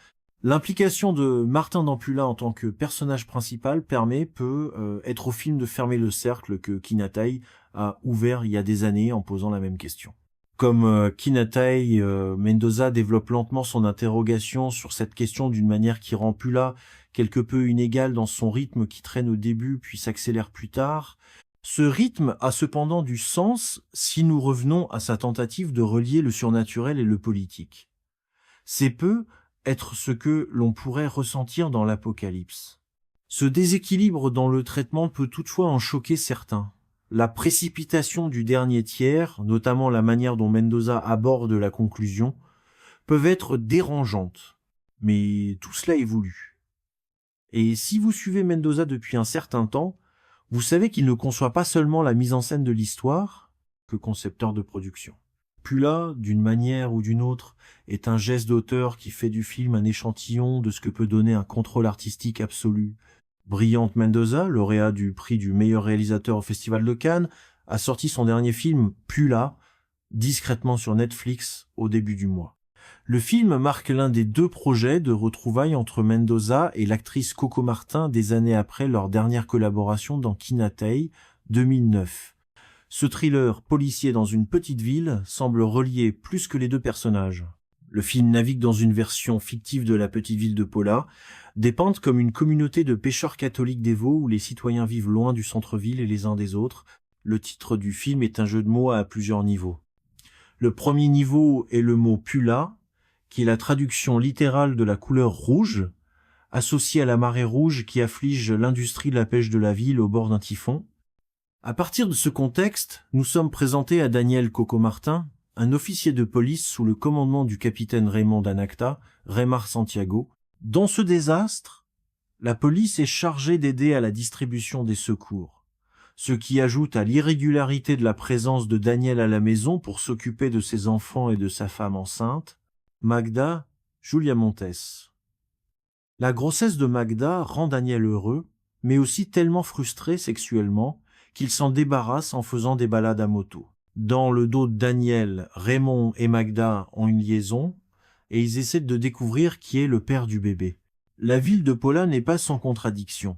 l'implication de Martin d'Ampula en tant que personnage principal peut être au film de fermer le cercle que Kinatai a ouvert il y a des années en posant la même question. Comme Kinatai, Mendoza développe lentement son interrogation sur cette question d'une manière qui rend Pula quelque peu inégale dans son rythme qui traîne au début puis s'accélère plus tard. Ce rythme a cependant du sens si nous revenons à sa tentative de relier le surnaturel et le politique. C'est peu être ce que l'on pourrait ressentir dans l'Apocalypse. Ce déséquilibre dans le traitement peut toutefois en choquer certains. La précipitation du dernier tiers, notamment la manière dont Mendoza aborde la conclusion, peuvent être dérangeantes. Mais tout cela est voulu. Et si vous suivez Mendoza depuis un certain temps, vous savez qu'il ne conçoit pas seulement la mise en scène de l'histoire que concepteur de production. Pula, d'une manière ou d'une autre, est un geste d'auteur qui fait du film un échantillon de ce que peut donner un contrôle artistique absolu. Brillante Mendoza, lauréat du prix du meilleur réalisateur au Festival de Cannes, a sorti son dernier film, Pula, discrètement sur Netflix au début du mois. Le film marque l'un des 2 projets de retrouvailles entre Mendoza et l'actrice Coco Martin des années après leur dernière collaboration dans Kinatai, 2009. Ce thriller policier dans une petite ville semble relier plus que les 2 personnages. Le film navigue dans une version fictive de la petite ville de Pola, dépeinte comme une communauté de pêcheurs catholiques dévots où les citoyens vivent loin du centre-ville et les uns des autres. Le titre du film est un jeu de mots à plusieurs niveaux. Le premier niveau est le mot Pula, qui est la traduction littérale de la couleur rouge, associée à la marée rouge qui afflige l'industrie de la pêche de la ville au bord d'un typhon. À partir de ce contexte, nous sommes présentés à Daniel Coco Martin, un officier de police sous le commandement du capitaine Raymond Danacta, Raymar Santiago. Dans ce désastre, la police est chargée d'aider à la distribution des secours, ce qui ajoute à l'irrégularité de la présence de Daniel à la maison pour s'occuper de ses enfants et de sa femme enceinte, Magda Julia Montes. La grossesse de Magda rend Daniel heureux, mais aussi tellement frustré sexuellement qu'il s'en débarrasse en faisant des balades à moto. Dans le dos de Daniel, Raymond et Magda ont une liaison, et ils essaient de découvrir qui est le père du bébé. La ville de Pola n'est pas sans contradiction.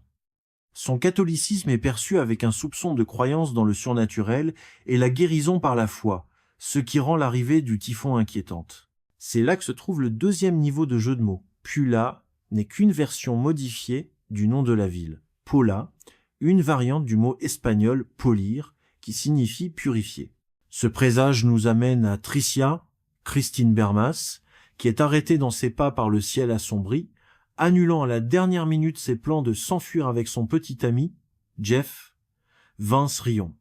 Son catholicisme est perçu avec un soupçon de croyance dans le surnaturel et la guérison par la foi, ce qui rend l'arrivée du typhon inquiétante. C'est là que se trouve le 2e niveau de jeu de mots. Pula n'est qu'une version modifiée du nom de la ville. Pola, une variante du mot espagnol polir, qui signifie purifier. Ce présage nous amène à Tricia, Christine Bermas, qui est arrêtée dans ses pas par le ciel assombri, annulant à la dernière minute ses plans de s'enfuir avec son petit ami, Jeff, Vince Rion.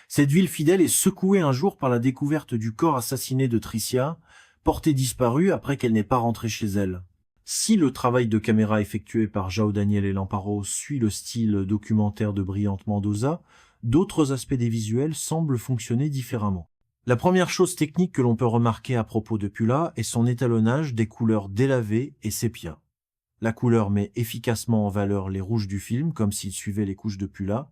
Cette ville fidèle est secouée un jour par la découverte du corps assassiné de Tricia, portée disparue après qu'elle n'ait pas rentré chez elle. Si le travail de caméra effectué par João Daniel et Lamparo suit le style documentaire de Brillante Mendoza, d'autres aspects des visuels semblent fonctionner différemment. La première chose technique que l'on peut remarquer à propos de Pula est son étalonnage des couleurs délavées et sépia. La couleur met efficacement en valeur les rouges du film, comme s'il suivait les couches de Pula.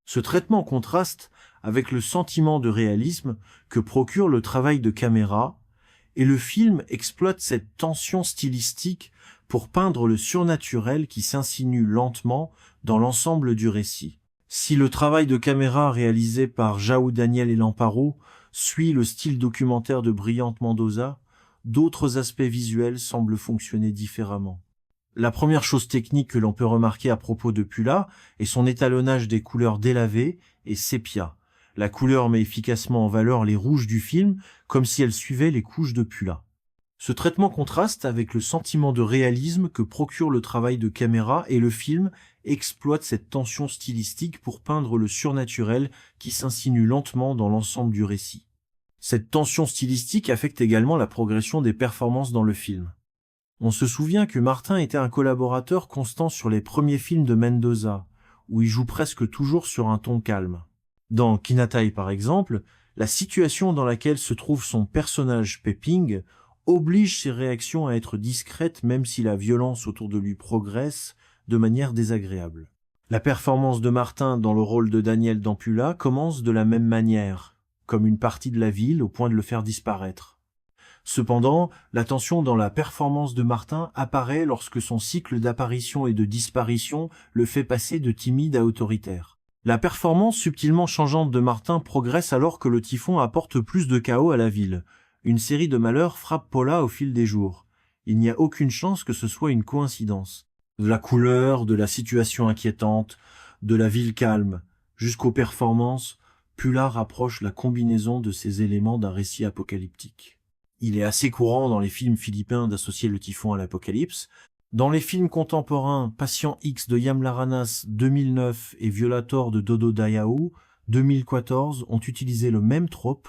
Ce traitement contraste avec le sentiment de réalisme que procure le travail de caméra, et le film exploite cette tension stylistique pour peindre le surnaturel qui s'insinue lentement dans l'ensemble du récit. Si le travail de caméra réalisé par João Daniel et Lamparo suit le style documentaire de Brillante Mendoza, d'autres aspects visuels semblent fonctionner différemment. La première chose technique que l'on peut remarquer à propos de Pula est son étalonnage des couleurs délavées et sépia. La couleur met efficacement en valeur les rouges du film, comme si elles suivaient les couches de Pula. Ce traitement contraste avec le sentiment de réalisme que procure le travail de caméra et le film exploite cette tension stylistique pour peindre le surnaturel qui s'insinue lentement dans l'ensemble du récit. Cette tension stylistique affecte également la progression des performances dans le film. On se souvient que Martin était un collaborateur constant sur les premiers films de Mendoza, où il joue presque toujours sur un ton calme. Dans Kinatai, par exemple, la situation dans laquelle se trouve son personnage Peping oblige ses réactions à être discrètes même si la violence autour de lui progresse de manière désagréable. La performance de Martin dans le rôle de Daniel d'Ampula commence de la même manière, comme une partie de la ville au point de le faire disparaître. Cependant, la tension dans la performance de Martin apparaît lorsque son cycle d'apparition et de disparition le fait passer de timide à autoritaire. La performance subtilement changeante de Martin progresse alors que le typhon apporte plus de chaos à la ville. Une série de malheurs frappe Paula au fil des jours. Il n'y a aucune chance que ce soit une coïncidence. De la couleur, de la situation inquiétante, de la ville calme, jusqu'aux performances, Pula rapproche la combinaison de ces éléments d'un récit apocalyptique. Il est assez courant dans les films philippins d'associer le typhon à l'apocalypse. Dans les films contemporains, Patient X de Yam Laranas 2009 et Violator de Dodo Dayao 2014 ont utilisé le même trope.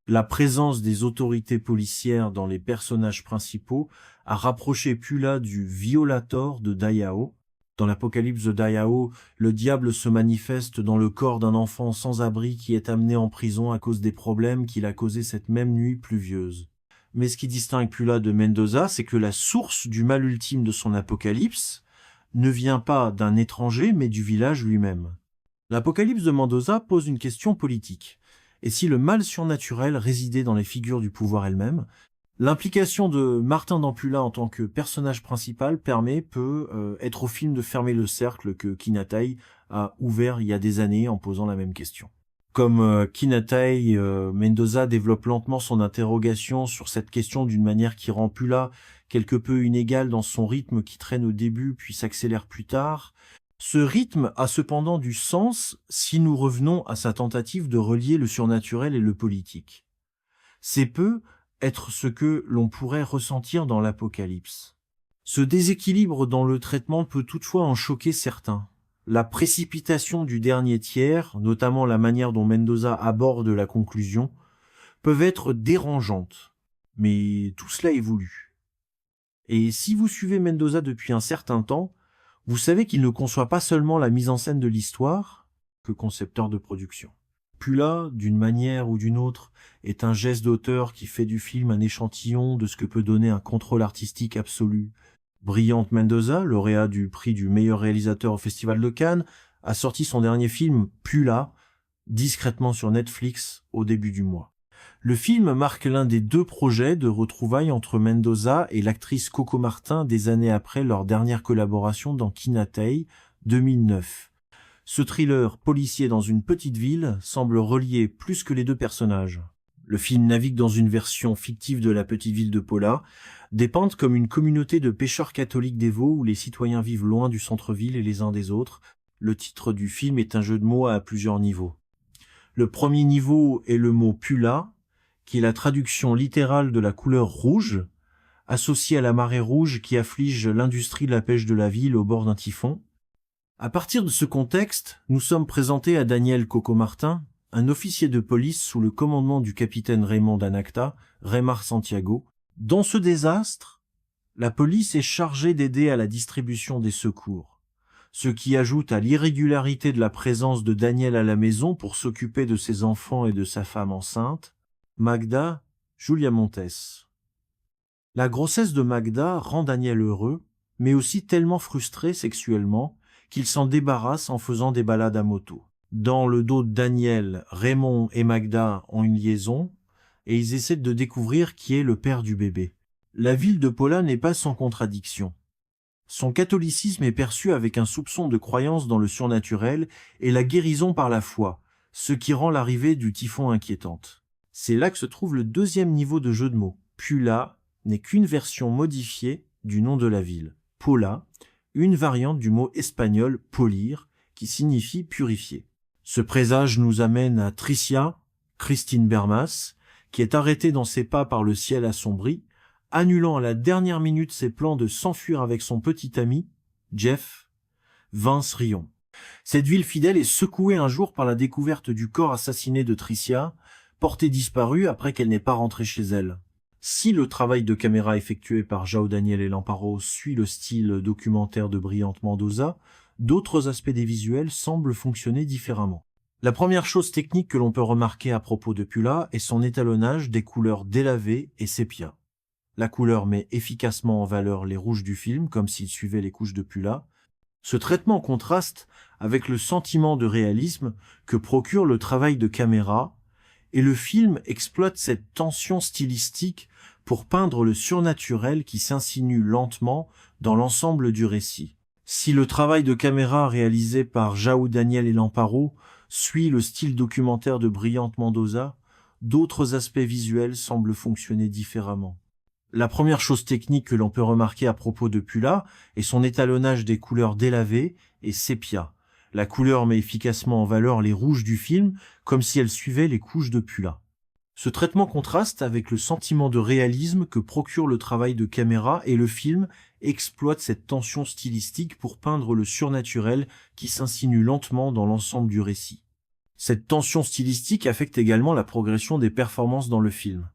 La présence des autorités policières dans les personnages principaux a rapproché Pula du Violator de Dayao. Dans l'Apocalypse de Dayao, le diable se manifeste dans le corps d'un enfant sans abri qui est amené en prison à cause des problèmes qu'il a causés cette même nuit pluvieuse. Mais ce qui distingue Pula de Mendoza, c'est que la source du mal ultime de son apocalypse ne vient pas d'un étranger, mais du village lui-même. L'Apocalypse de Mendoza pose une question politique. Et si le mal surnaturel résidait dans les figures du pouvoir elles-mêmes, l'implication de Martin d'Ampula en tant que personnage principal peut être au film de fermer le cercle que Kinatai a ouvert il y a des années en posant la même question. Comme Kinatai, Mendoza développe lentement son interrogation sur cette question d'une manière qui rend Pula quelque peu inégale dans son rythme qui traîne au début puis s'accélère plus tard. Ce rythme a cependant du sens si nous revenons à sa tentative de relier le surnaturel et le politique. C'est peu être ce que l'on pourrait ressentir dans l'Apocalypse. Ce déséquilibre dans le traitement peut toutefois en choquer certains. La précipitation du dernier tiers, notamment la manière dont Mendoza aborde la conclusion, peuvent être dérangeantes, mais tout cela est voulu. Et si vous suivez Mendoza depuis un certain temps, vous savez qu'il ne conçoit pas seulement la mise en scène de l'histoire que concepteur de production. Pula, d'une manière ou d'une autre, est un geste d'auteur qui fait du film un échantillon de ce que peut donner un contrôle artistique absolu. Brillante Mendoza, lauréat du prix du meilleur réalisateur au Festival de Cannes, a sorti son dernier film, Pula, discrètement sur Netflix au début du mois. Le film marque l'un des 2 projets de retrouvailles entre Mendoza et l'actrice Coco Martin des années après leur dernière collaboration dans Kinatai 2009. Ce thriller policier dans une petite ville semble relier plus que les 2 personnages. Le film navigue dans une version fictive de la petite ville de Paula, dépeinte comme une communauté de pêcheurs catholiques dévots où les citoyens vivent loin du centre-ville et les uns des autres. Le titre du film est un jeu de mots à plusieurs niveaux. Le premier niveau est le mot Pula, qui est la traduction littérale de la couleur rouge, associée à la marée rouge qui afflige l'industrie de la pêche de la ville au bord d'un typhon. À partir de ce contexte, nous sommes présentés à Daniel Coco Martin, un officier de police sous le commandement du capitaine Raymond Danacta, Raymar Santiago. Dans ce désastre, la police est chargée d'aider à la distribution des secours, ce qui ajoute à l'irrégularité de la présence de Daniel à la maison pour s'occuper de ses enfants et de sa femme enceinte, Magda Julia Montes. La grossesse de Magda rend Daniel heureux, mais aussi tellement frustré sexuellement qu'il s'en débarrasse en faisant des balades à moto. Dans le dos de Daniel, Raymond et Magda ont une liaison et ils essaient de découvrir qui est le père du bébé. La ville de Paula n'est pas sans contradiction. Son catholicisme est perçu avec un soupçon de croyance dans le surnaturel et la guérison par la foi, ce qui rend l'arrivée du typhon inquiétante. C'est là que se trouve le 2e niveau de jeu de mots. Pula n'est qu'une version modifiée du nom de la ville. Paula, une variante du mot espagnol polir, qui signifie purifier. Ce présage nous amène à Tricia, Christine Bermas, qui est arrêtée dans ses pas par le ciel assombri, annulant à la dernière minute ses plans de s'enfuir avec son petit ami, Jeff, Vince Rion. Cette ville fidèle est secouée un jour par la découverte du corps assassiné de Tricia, portée disparue après qu'elle n'ait pas rentré chez elle. Si le travail de caméra effectué par João Daniel et Lamparo suit le style documentaire de Brillante Mendoza, d'autres aspects des visuels semblent fonctionner différemment. La première chose technique que l'on peut remarquer à propos de Pula est son étalonnage des couleurs délavées et sépia. La couleur met efficacement en valeur les rouges du film, comme s'il suivait les couches de Pula. Ce traitement contraste avec le sentiment de réalisme que procure le travail de caméra, et le film exploite cette tension stylistique pour peindre le surnaturel qui s'insinue lentement dans l'ensemble du récit. Si le travail de caméra réalisé par João Daniel et Lamparo suit le style documentaire de Brilhante Mendoza, d'autres aspects visuels semblent fonctionner différemment. La première chose technique que l'on peut remarquer à propos de Pula est son étalonnage des couleurs délavées et sépia. La couleur met efficacement en valeur les rouges du film, comme si elles suivaient les couches de Pula. Ce traitement contraste avec le sentiment de réalisme que procure le travail de caméra, et le film exploite cette tension stylistique pour peindre le surnaturel qui s'insinue lentement dans l'ensemble du récit. Cette tension stylistique affecte également la progression des performances dans le film.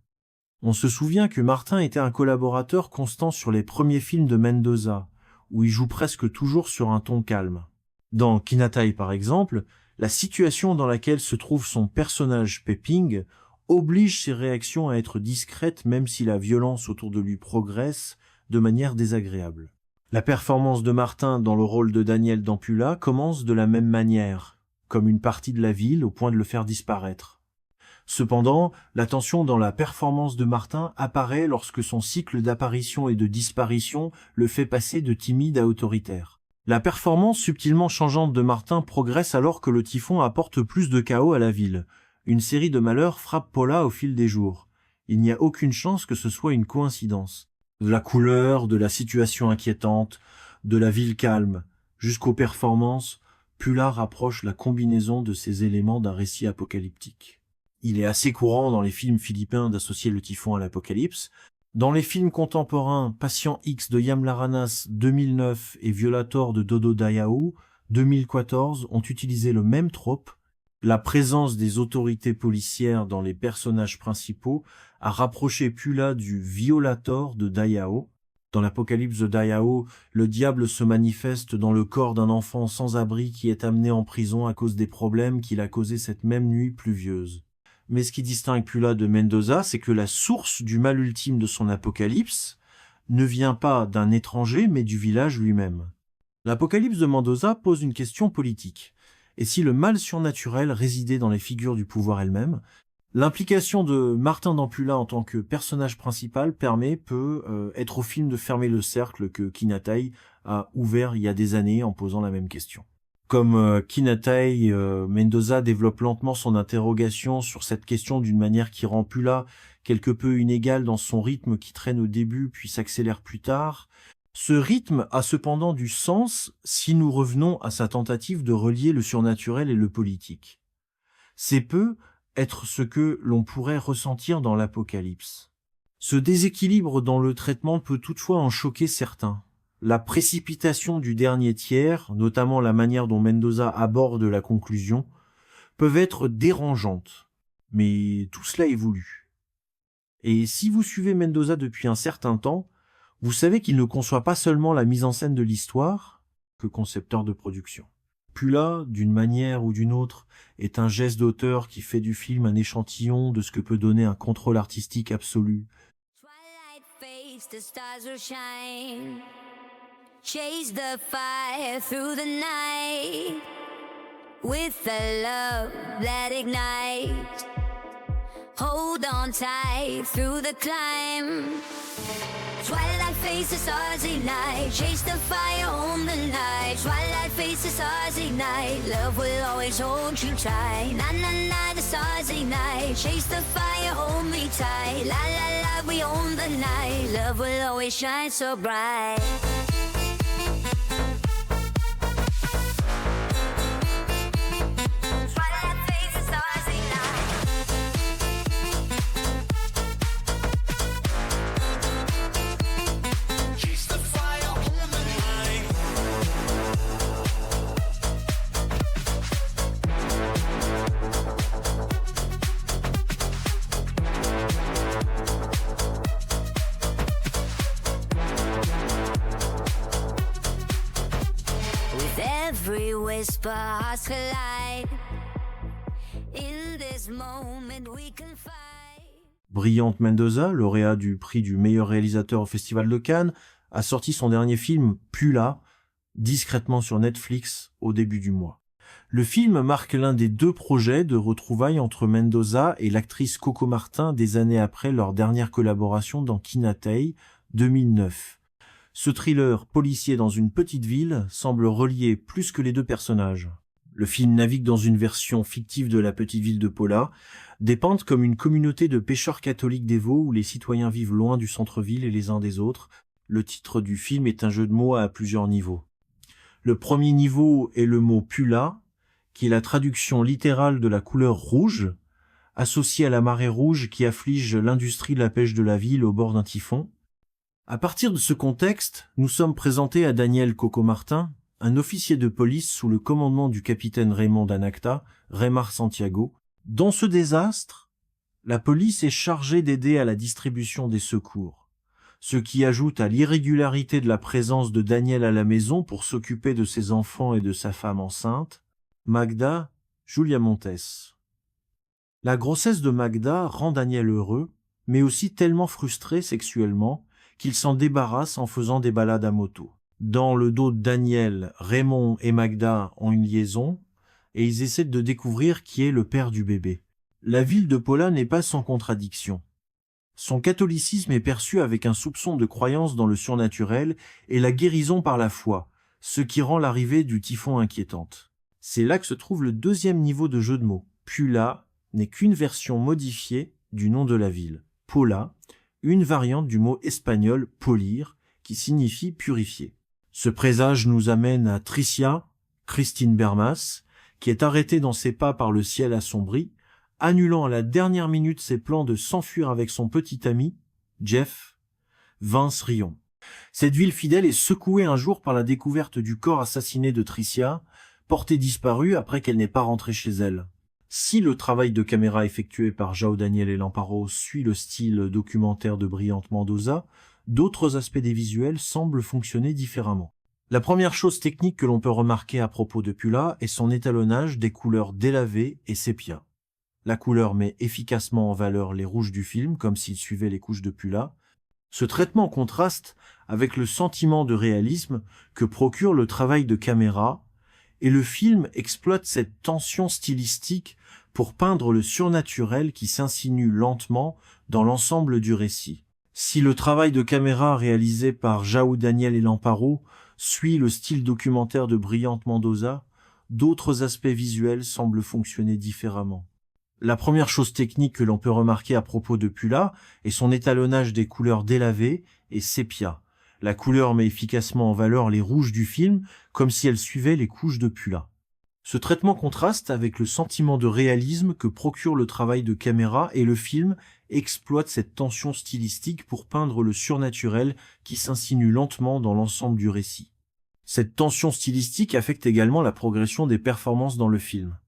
On se souvient que Martin était un collaborateur constant sur les premiers films de Mendoza, où il joue presque toujours sur un ton calme. Dans Kinatai par exemple, la situation dans laquelle se trouve son personnage Peping oblige ses réactions à être discrètes même si la violence autour de lui progresse de manière désagréable. La performance de Martin dans le rôle de Daniel dans Pula commence de la même manière, comme une partie de la ville au point de le faire disparaître. Cependant, la tension dans la performance de Martin apparaît lorsque son cycle d'apparition et de disparition le fait passer de timide à autoritaire. La performance subtilement changeante de Martin progresse alors que le typhon apporte plus de chaos à la ville. Une série de malheurs frappe Paula au fil des jours. Il n'y a aucune chance que ce soit une coïncidence. De la couleur, de la situation inquiétante, de la ville calme, jusqu'aux performances, Pula rapproche la combinaison de ces éléments d'un récit apocalyptique. Il est assez courant dans les films philippins d'associer le typhon à l'apocalypse. Dans les films contemporains, Patient X de Yam Laranas 2009 et Violator de Dodo Dayao 2014 ont utilisé le même trope. La présence des autorités policières dans les personnages principaux a rapproché Pula du Violator de Dayao. Dans l'Apocalypse de Dayao, le diable se manifeste dans le corps d'un enfant sans abri qui est amené en prison à cause des problèmes qu'il a causés cette même nuit pluvieuse. Mais ce qui distingue Pula de Mendoza, c'est que la source du mal ultime de son apocalypse ne vient pas d'un étranger, mais du village lui-même. L'apocalypse de Mendoza pose une question politique. Et si le mal surnaturel résidait dans les figures du pouvoir elles-mêmes, l'implication de Martin dans Pula en tant que personnage principal peut être au film de fermer le cercle que Kinatai a ouvert il y a des années en posant la même question. Comme Kinatai, Mendoza développe lentement son interrogation sur cette question d'une manière qui rend Pula quelque peu inégale dans son rythme qui traîne au début puis s'accélère plus tard. Ce rythme a cependant du sens si nous revenons à sa tentative de relier le surnaturel et le politique. C'est peu être ce que l'on pourrait ressentir dans l'Apocalypse. Ce déséquilibre dans le traitement peut toutefois en choquer certains. La précipitation du dernier tiers, notamment la manière dont Mendoza aborde la conclusion, peuvent être dérangeantes, mais tout cela est voulu. Et si vous suivez Mendoza depuis un certain temps, vous savez qu'il ne conçoit pas seulement la mise en scène de l'histoire que concepteur de production. Pula, d'une manière ou d'une autre, est un geste d'auteur qui fait du film un échantillon de ce que peut donner un contrôle artistique absolu. Twilight fades, the stars will shine. Chase the fire through the night with the love that ignites. Hold on tight through the climb. Twilight fades, the stars ignite. Chase the fire home the night. Twilight fades, the stars ignite. Love will always hold you tight. Na na na, the stars ignite. Chase the fire, hold me tight. La la la, we own the night. Love will always shine so bright. whisper, hearts collide. In this moment we confide. Brillant Mendoza, lauréat du prix du meilleur réalisateur au Festival de Cannes, a sorti son dernier film, Pula, discrètement sur Netflix au début du mois. Le film marque l'un des 2 projets de retrouvailles entre Mendoza et l'actrice Coco Martin des années après leur dernière collaboration dans Kinatei, 2009. Ce thriller policier dans une petite ville semble relier plus que les 2 personnages. Le film navigue dans une version fictive de la petite ville de Pola, dépeinte comme une communauté de pêcheurs catholiques dévots où les citoyens vivent loin du centre-ville et les uns des autres. Le titre du film est un jeu de mots à plusieurs niveaux. Le premier niveau est le mot Pula, qui est la traduction littérale de la couleur rouge, associée à la marée rouge qui afflige l'industrie de la pêche de la ville au bord d'un typhon. À partir de ce contexte, nous sommes présentés à Daniel Coco Martin, un officier de police sous le commandement du capitaine Raymond Danacta, Raymar Santiago. Dans ce désastre, la police est chargée d'aider à la distribution des secours, ce qui ajoute à l'irrégularité de la présence de Daniel à la maison pour s'occuper de ses enfants et de sa femme enceinte, Magda Julia Montes. La grossesse de Magda rend Daniel heureux, mais aussi tellement frustré sexuellement qu'il s'en débarrasse en faisant des balades à moto. Dans le dos de Daniel, Raymond et Magda ont une liaison et ils essaient de découvrir qui est le père du bébé. La ville de Pola n'est pas sans contradiction. Son catholicisme est perçu avec un soupçon de croyance dans le surnaturel et la guérison par la foi, ce qui rend l'arrivée du typhon inquiétante. C'est là que se trouve le 2e niveau de jeu de mots. Pula n'est qu'une version modifiée du nom de la ville. Pola, une variante du mot espagnol polir, qui signifie purifier. Ce présage nous amène à Tricia, Christine Bermas, qui est arrêtée dans ses pas par le ciel assombri, annulant à la dernière minute ses plans de s'enfuir avec son petit ami, Jeff, Vince Rion. Cette ville fidèle est secouée un jour par la découverte du corps assassiné de Tricia, portée disparue après qu'elle n'ait pas rentré chez elle. Si le travail de caméra effectué par João Daniel et Lamparo suit le style documentaire de Brillant Mendoza, d'autres aspects des visuels semblent fonctionner différemment. La première chose technique que l'on peut remarquer à propos de Pula est son étalonnage des couleurs délavées et sépia. La couleur met efficacement en valeur les rouges du film, comme s'il suivait les couches de Pula. Ce traitement contraste avec le sentiment de réalisme que procure le travail de caméra, et le film exploite cette tension stylistique pour peindre le surnaturel qui s'insinue lentement dans l'ensemble du récit. Si le travail de caméra réalisé par João Daniel et Lamparo suit le style documentaire de Brillant Mendoza, d'autres aspects visuels semblent fonctionner différemment. La première chose technique que l'on peut remarquer à propos de Pula est son étalonnage des couleurs délavées et sépia. La couleur met efficacement en valeur les rouges du film, comme si elle suivait les couches de Pula. Ce traitement contraste avec le sentiment de réalisme que procure le travail de caméra et le film exploite cette tension stylistique pour peindre le surnaturel qui s'insinue lentement dans l'ensemble du récit. Cette tension stylistique affecte également la progression des performances dans le film.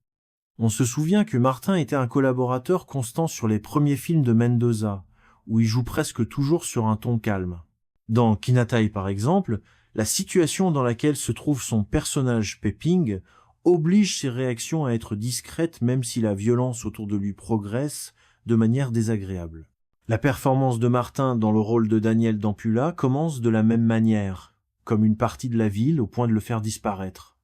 On se souvient que Martin était un collaborateur constant sur les premiers films de Mendoza, où il joue presque toujours sur un ton calme. Dans Kinatei par exemple, la situation dans laquelle se trouve son personnage Peping oblige ses réactions à être discrètes même si la violence autour de lui progresse de manière désagréable. La performance de Martin dans le rôle de Daniel dans Pula commence de la même manière, comme une partie de la ville au point de le faire disparaître.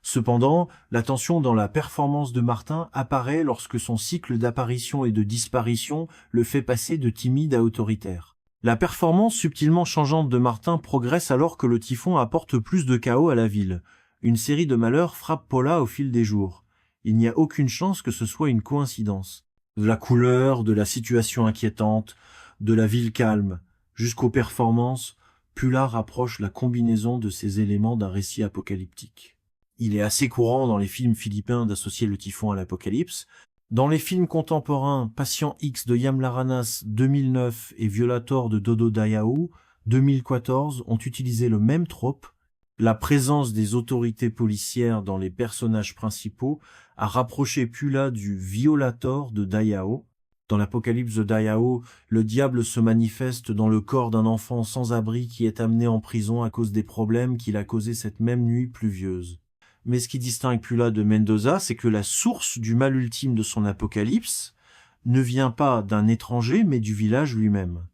Cependant, la tension dans la performance de Martin apparaît lorsque son cycle d'apparition et de disparition le fait passer de timide à autoritaire. La performance subtilement changeante de Martin progresse alors que le typhon apporte plus de chaos à la ville. Une série de malheurs frappe Pola au fil des jours. Il n'y a aucune chance que ce soit une coïncidence. De la couleur, de la situation inquiétante, de la ville calme, jusqu'aux performances, Pula rapproche la combinaison de ces éléments d'un récit apocalyptique. Il est assez courant dans les films philippins d'associer le typhon à l'apocalypse. Dans les films contemporains, Patient X de Yam Laranas 2009 et Violator de Dodo Dayao 2014 ont utilisé le même trope. La présence des autorités policières dans les personnages principaux a rapproché Pula du Violator de Dayao. Dans l'Apocalypse de Dayao, le diable se manifeste dans le corps d'un enfant sans abri qui est amené en prison à cause des problèmes qu'il a causés cette même nuit pluvieuse. Mais ce qui distingue Pula de Mendoza, c'est que la source du mal ultime de son apocalypse ne vient pas d'un étranger, mais du village lui-même.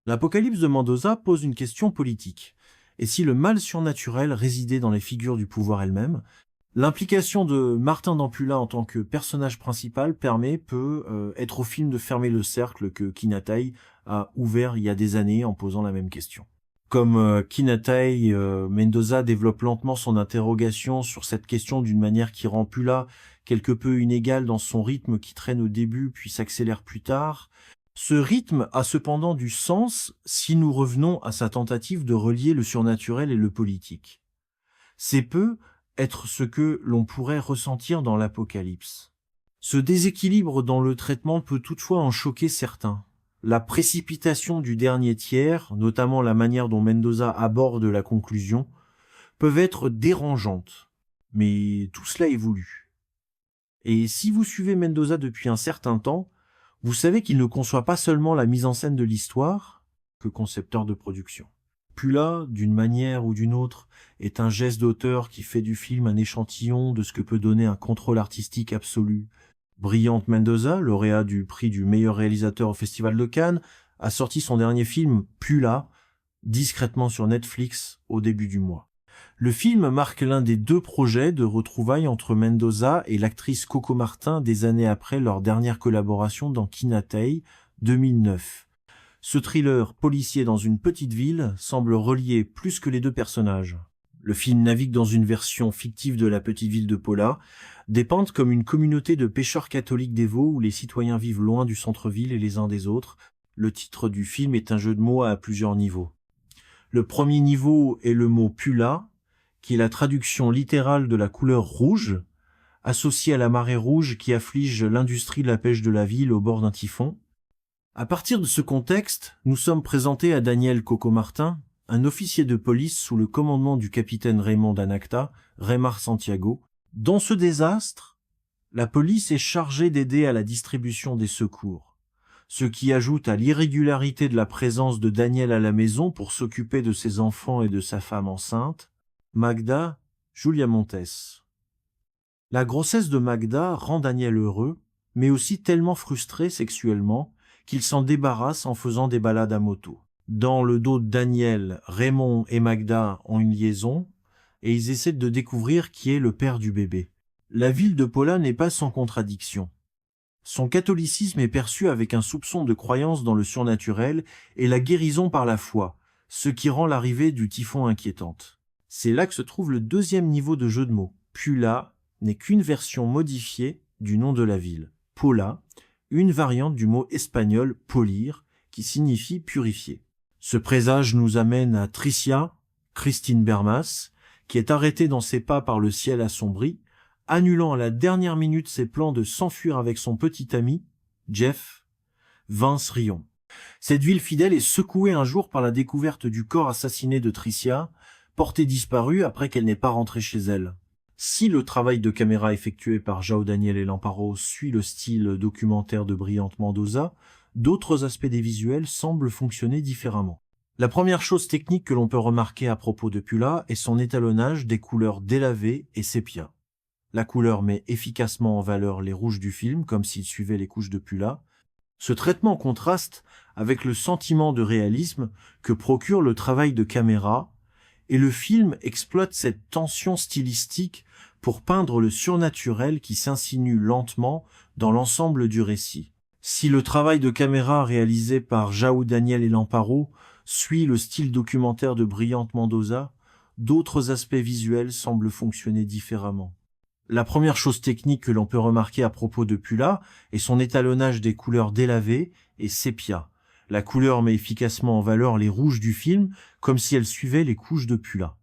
L'Apocalypse de Mendoza pose une question politique. Et si le mal surnaturel résidait dans les figures du pouvoir elles-mêmes, l'implication de Martin d'Ampula en tant que personnage principal peut être au film de fermer le cercle que Kinatai a ouvert il y a des années en posant la même question. Comme Kinatai, Mendoza développe lentement son interrogation sur cette question d'une manière qui rend Pula quelque peu inégale dans son rythme qui traîne au début puis s'accélère plus tard. Ce rythme a cependant du sens si nous revenons à sa tentative de relier le surnaturel et le politique. C'est peu être ce que l'on pourrait ressentir dans l'Apocalypse. Ce déséquilibre dans le traitement peut toutefois en choquer certains. La précipitation du dernier tiers, notamment la manière dont Mendoza aborde la conclusion, peuvent être dérangeantes. Mais tout cela est voulu. Et si vous suivez Mendoza depuis un certain temps, vous savez qu'il ne conçoit pas seulement la mise en scène de l'histoire que concepteur de production. Pula, d'une manière ou d'une autre, est un geste d'auteur qui fait du film un échantillon de ce que peut donner un contrôle artistique absolu. Brillante Mendoza, lauréat du prix du meilleur réalisateur au Festival de Cannes, a sorti son dernier film, Pula, discrètement sur Netflix au début du mois. Le film marque l'un des 2 projets de retrouvailles entre Mendoza et l'actrice Coco Martin des années après leur dernière collaboration dans Kinatai, 2009. Ce thriller policier dans une petite ville semble relier plus que les 2 personnages. Le film navigue dans une version fictive de la petite ville de Pola, dépeinte comme une communauté de pêcheurs catholiques dévots où les citoyens vivent loin du centre-ville et les uns des autres. Le titre du film est un jeu de mots à plusieurs niveaux. Le premier niveau est le mot Pula, qui est la traduction littérale de la couleur rouge, associée à la marée rouge qui afflige l'industrie de la pêche de la ville au bord d'un typhon. À partir de ce contexte, nous sommes présentés à Daniel Coco Martin, un officier de police sous le commandement du capitaine Raymond Danacta, Raymar Santiago. Dans ce désastre, la police est chargée d'aider à la distribution des secours, ce qui ajoute à l'irrégularité de la présence de Daniel à la maison pour s'occuper de ses enfants et de sa femme enceinte, Magda Julia Montes. La grossesse de Magda rend Daniel heureux, mais aussi tellement frustré sexuellement qu'il s'en débarrasse en faisant des balades à moto. Dans le dos de Daniel, Raymond et Magda ont une liaison, et ils essaient de découvrir qui est le père du bébé. La ville de Pola n'est pas sans contradiction. Son catholicisme est perçu avec un soupçon de croyance dans le surnaturel et la guérison par la foi, ce qui rend l'arrivée du typhon inquiétante. C'est là que se trouve le 2e niveau de jeu de mots. Pula n'est qu'une version modifiée du nom de la ville. Pola, une variante du mot espagnol polir, qui signifie purifier. Ce présage nous amène à Tricia, Christine Bermas, qui est arrêtée dans ses pas par le ciel assombri, annulant à la dernière minute ses plans de s'enfuir avec son petit ami, Jeff, Vince Rion. Cette ville fidèle est secouée un jour par la découverte du corps assassiné de Tricia, portée disparue après qu'elle n'ait pas rentré chez elle. Si le travail de caméra effectué par João Daniel et Lamparo suit le style documentaire de Brillante Mendoza, d'autres aspects des visuels semblent fonctionner différemment. La première chose technique que l'on peut remarquer à propos de Pula est son étalonnage des couleurs délavées et sépia. La couleur met efficacement en valeur les rouges du film, comme s'il suivait les couches de Pula. Ce traitement contraste avec le sentiment de réalisme que procure le travail de caméra, et le film exploite cette tension stylistique pour peindre le surnaturel qui s'insinue lentement dans l'ensemble du récit. Si le travail de caméra réalisé par João Daniel et Lamparo suit le style documentaire de Brillante Mendoza, d'autres aspects visuels semblent fonctionner différemment. La première chose technique que l'on peut remarquer à propos de Pula est son étalonnage des couleurs délavées et sépia. La couleur met efficacement en valeur les rouges du film, comme si elle suivait les couches de Pula.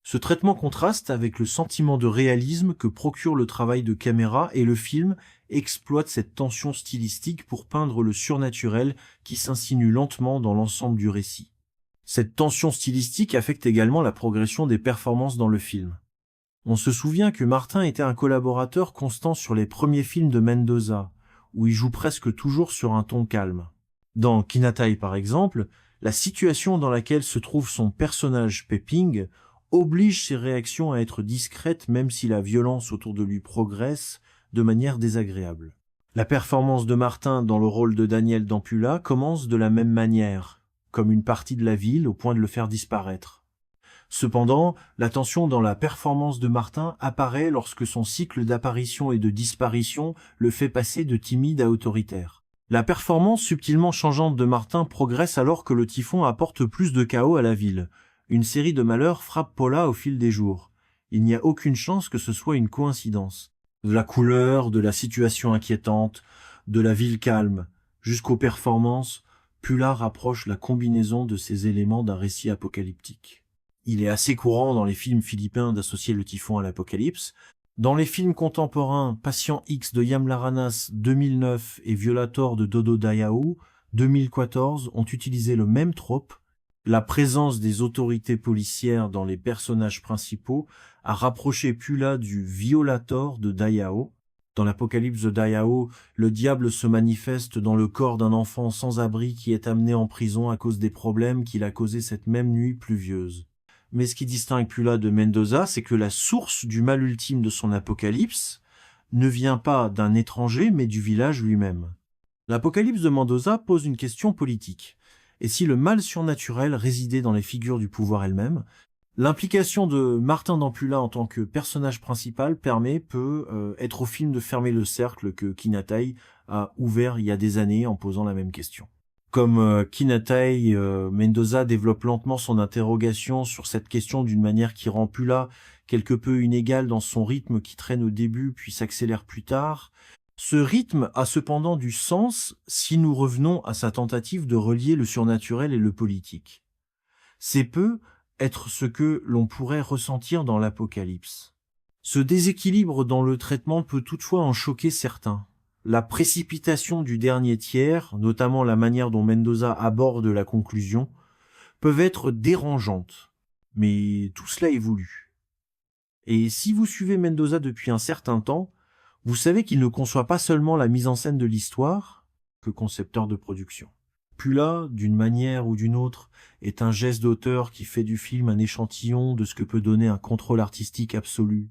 Ce traitement contraste avec le sentiment de réalisme que procure le travail de caméra et le film exploite cette tension stylistique pour peindre le surnaturel qui s'insinue lentement dans l'ensemble du récit. Cette tension stylistique affecte également la progression des performances dans le film. On se souvient que Martin était un collaborateur constant sur les premiers films de Mendoza, où il joue presque toujours sur un ton calme. Dans Kinatai par exemple, la situation dans laquelle se trouve son personnage Peping oblige ses réactions à être discrètes même si la violence autour de lui progresse de manière désagréable. La performance de Martin dans le rôle de Daniel d'Ampula commence de la même manière, comme une partie de la ville au point de le faire disparaître. Cependant, la tension dans la performance de Martin apparaît lorsque son cycle d'apparition et de disparition le fait passer de timide à autoritaire. La performance subtilement changeante de Martin progresse alors que le typhon apporte plus de chaos à la ville. Une série de malheurs frappe Paula au fil des jours. Il n'y a aucune chance que ce soit une coïncidence. De la couleur, de la situation inquiétante, de la ville calme, jusqu'aux performances, Pula rapproche la combinaison de ces éléments d'un récit apocalyptique. Il est assez courant dans les films philippins d'associer le typhon à l'apocalypse. Dans les films contemporains, Patient X de Yam Laranas 2009 et Violator de Dodo Dayao 2014 ont utilisé le même trope. La présence des autorités policières dans les personnages principaux a rapproché Pula du Violator de Dayao. Dans l'Apocalypse de Dayao, le diable se manifeste dans le corps d'un enfant sans abri qui est amené en prison à cause des problèmes qu'il a causés cette même nuit pluvieuse. Mais ce qui distingue Pula de Mendoza, c'est que la source du mal ultime de son apocalypse ne vient pas d'un étranger, mais du village lui-même. L'Apocalypse de Mendoza pose une question politique. Et si le mal surnaturel résidait dans les figures du pouvoir elles-mêmes, l'implication de Martin d'Ampula en tant que personnage principal peut être au film de fermer le cercle que Kinatai a ouvert il y a des années en posant la même question. Comme Kinatai, Mendoza développe lentement son interrogation sur cette question d'une manière qui rend Pula quelque peu inégale dans son rythme qui traîne au début puis s'accélère plus tard. Ce rythme a cependant du sens si nous revenons à sa tentative de relier le surnaturel et le politique. C'est peu être ce que l'on pourrait ressentir dans l'Apocalypse. Ce déséquilibre dans le traitement peut toutefois en choquer certains. La précipitation du dernier tiers, notamment la manière dont Mendoza aborde la conclusion, peuvent être dérangeantes, mais tout cela est voulu. Et si vous suivez Mendoza depuis un certain temps, vous savez qu'il ne conçoit pas seulement la mise en scène de l'histoire que concepteur de production. Pula, d'une manière ou d'une autre, est un geste d'auteur qui fait du film un échantillon de ce que peut donner un contrôle artistique absolu,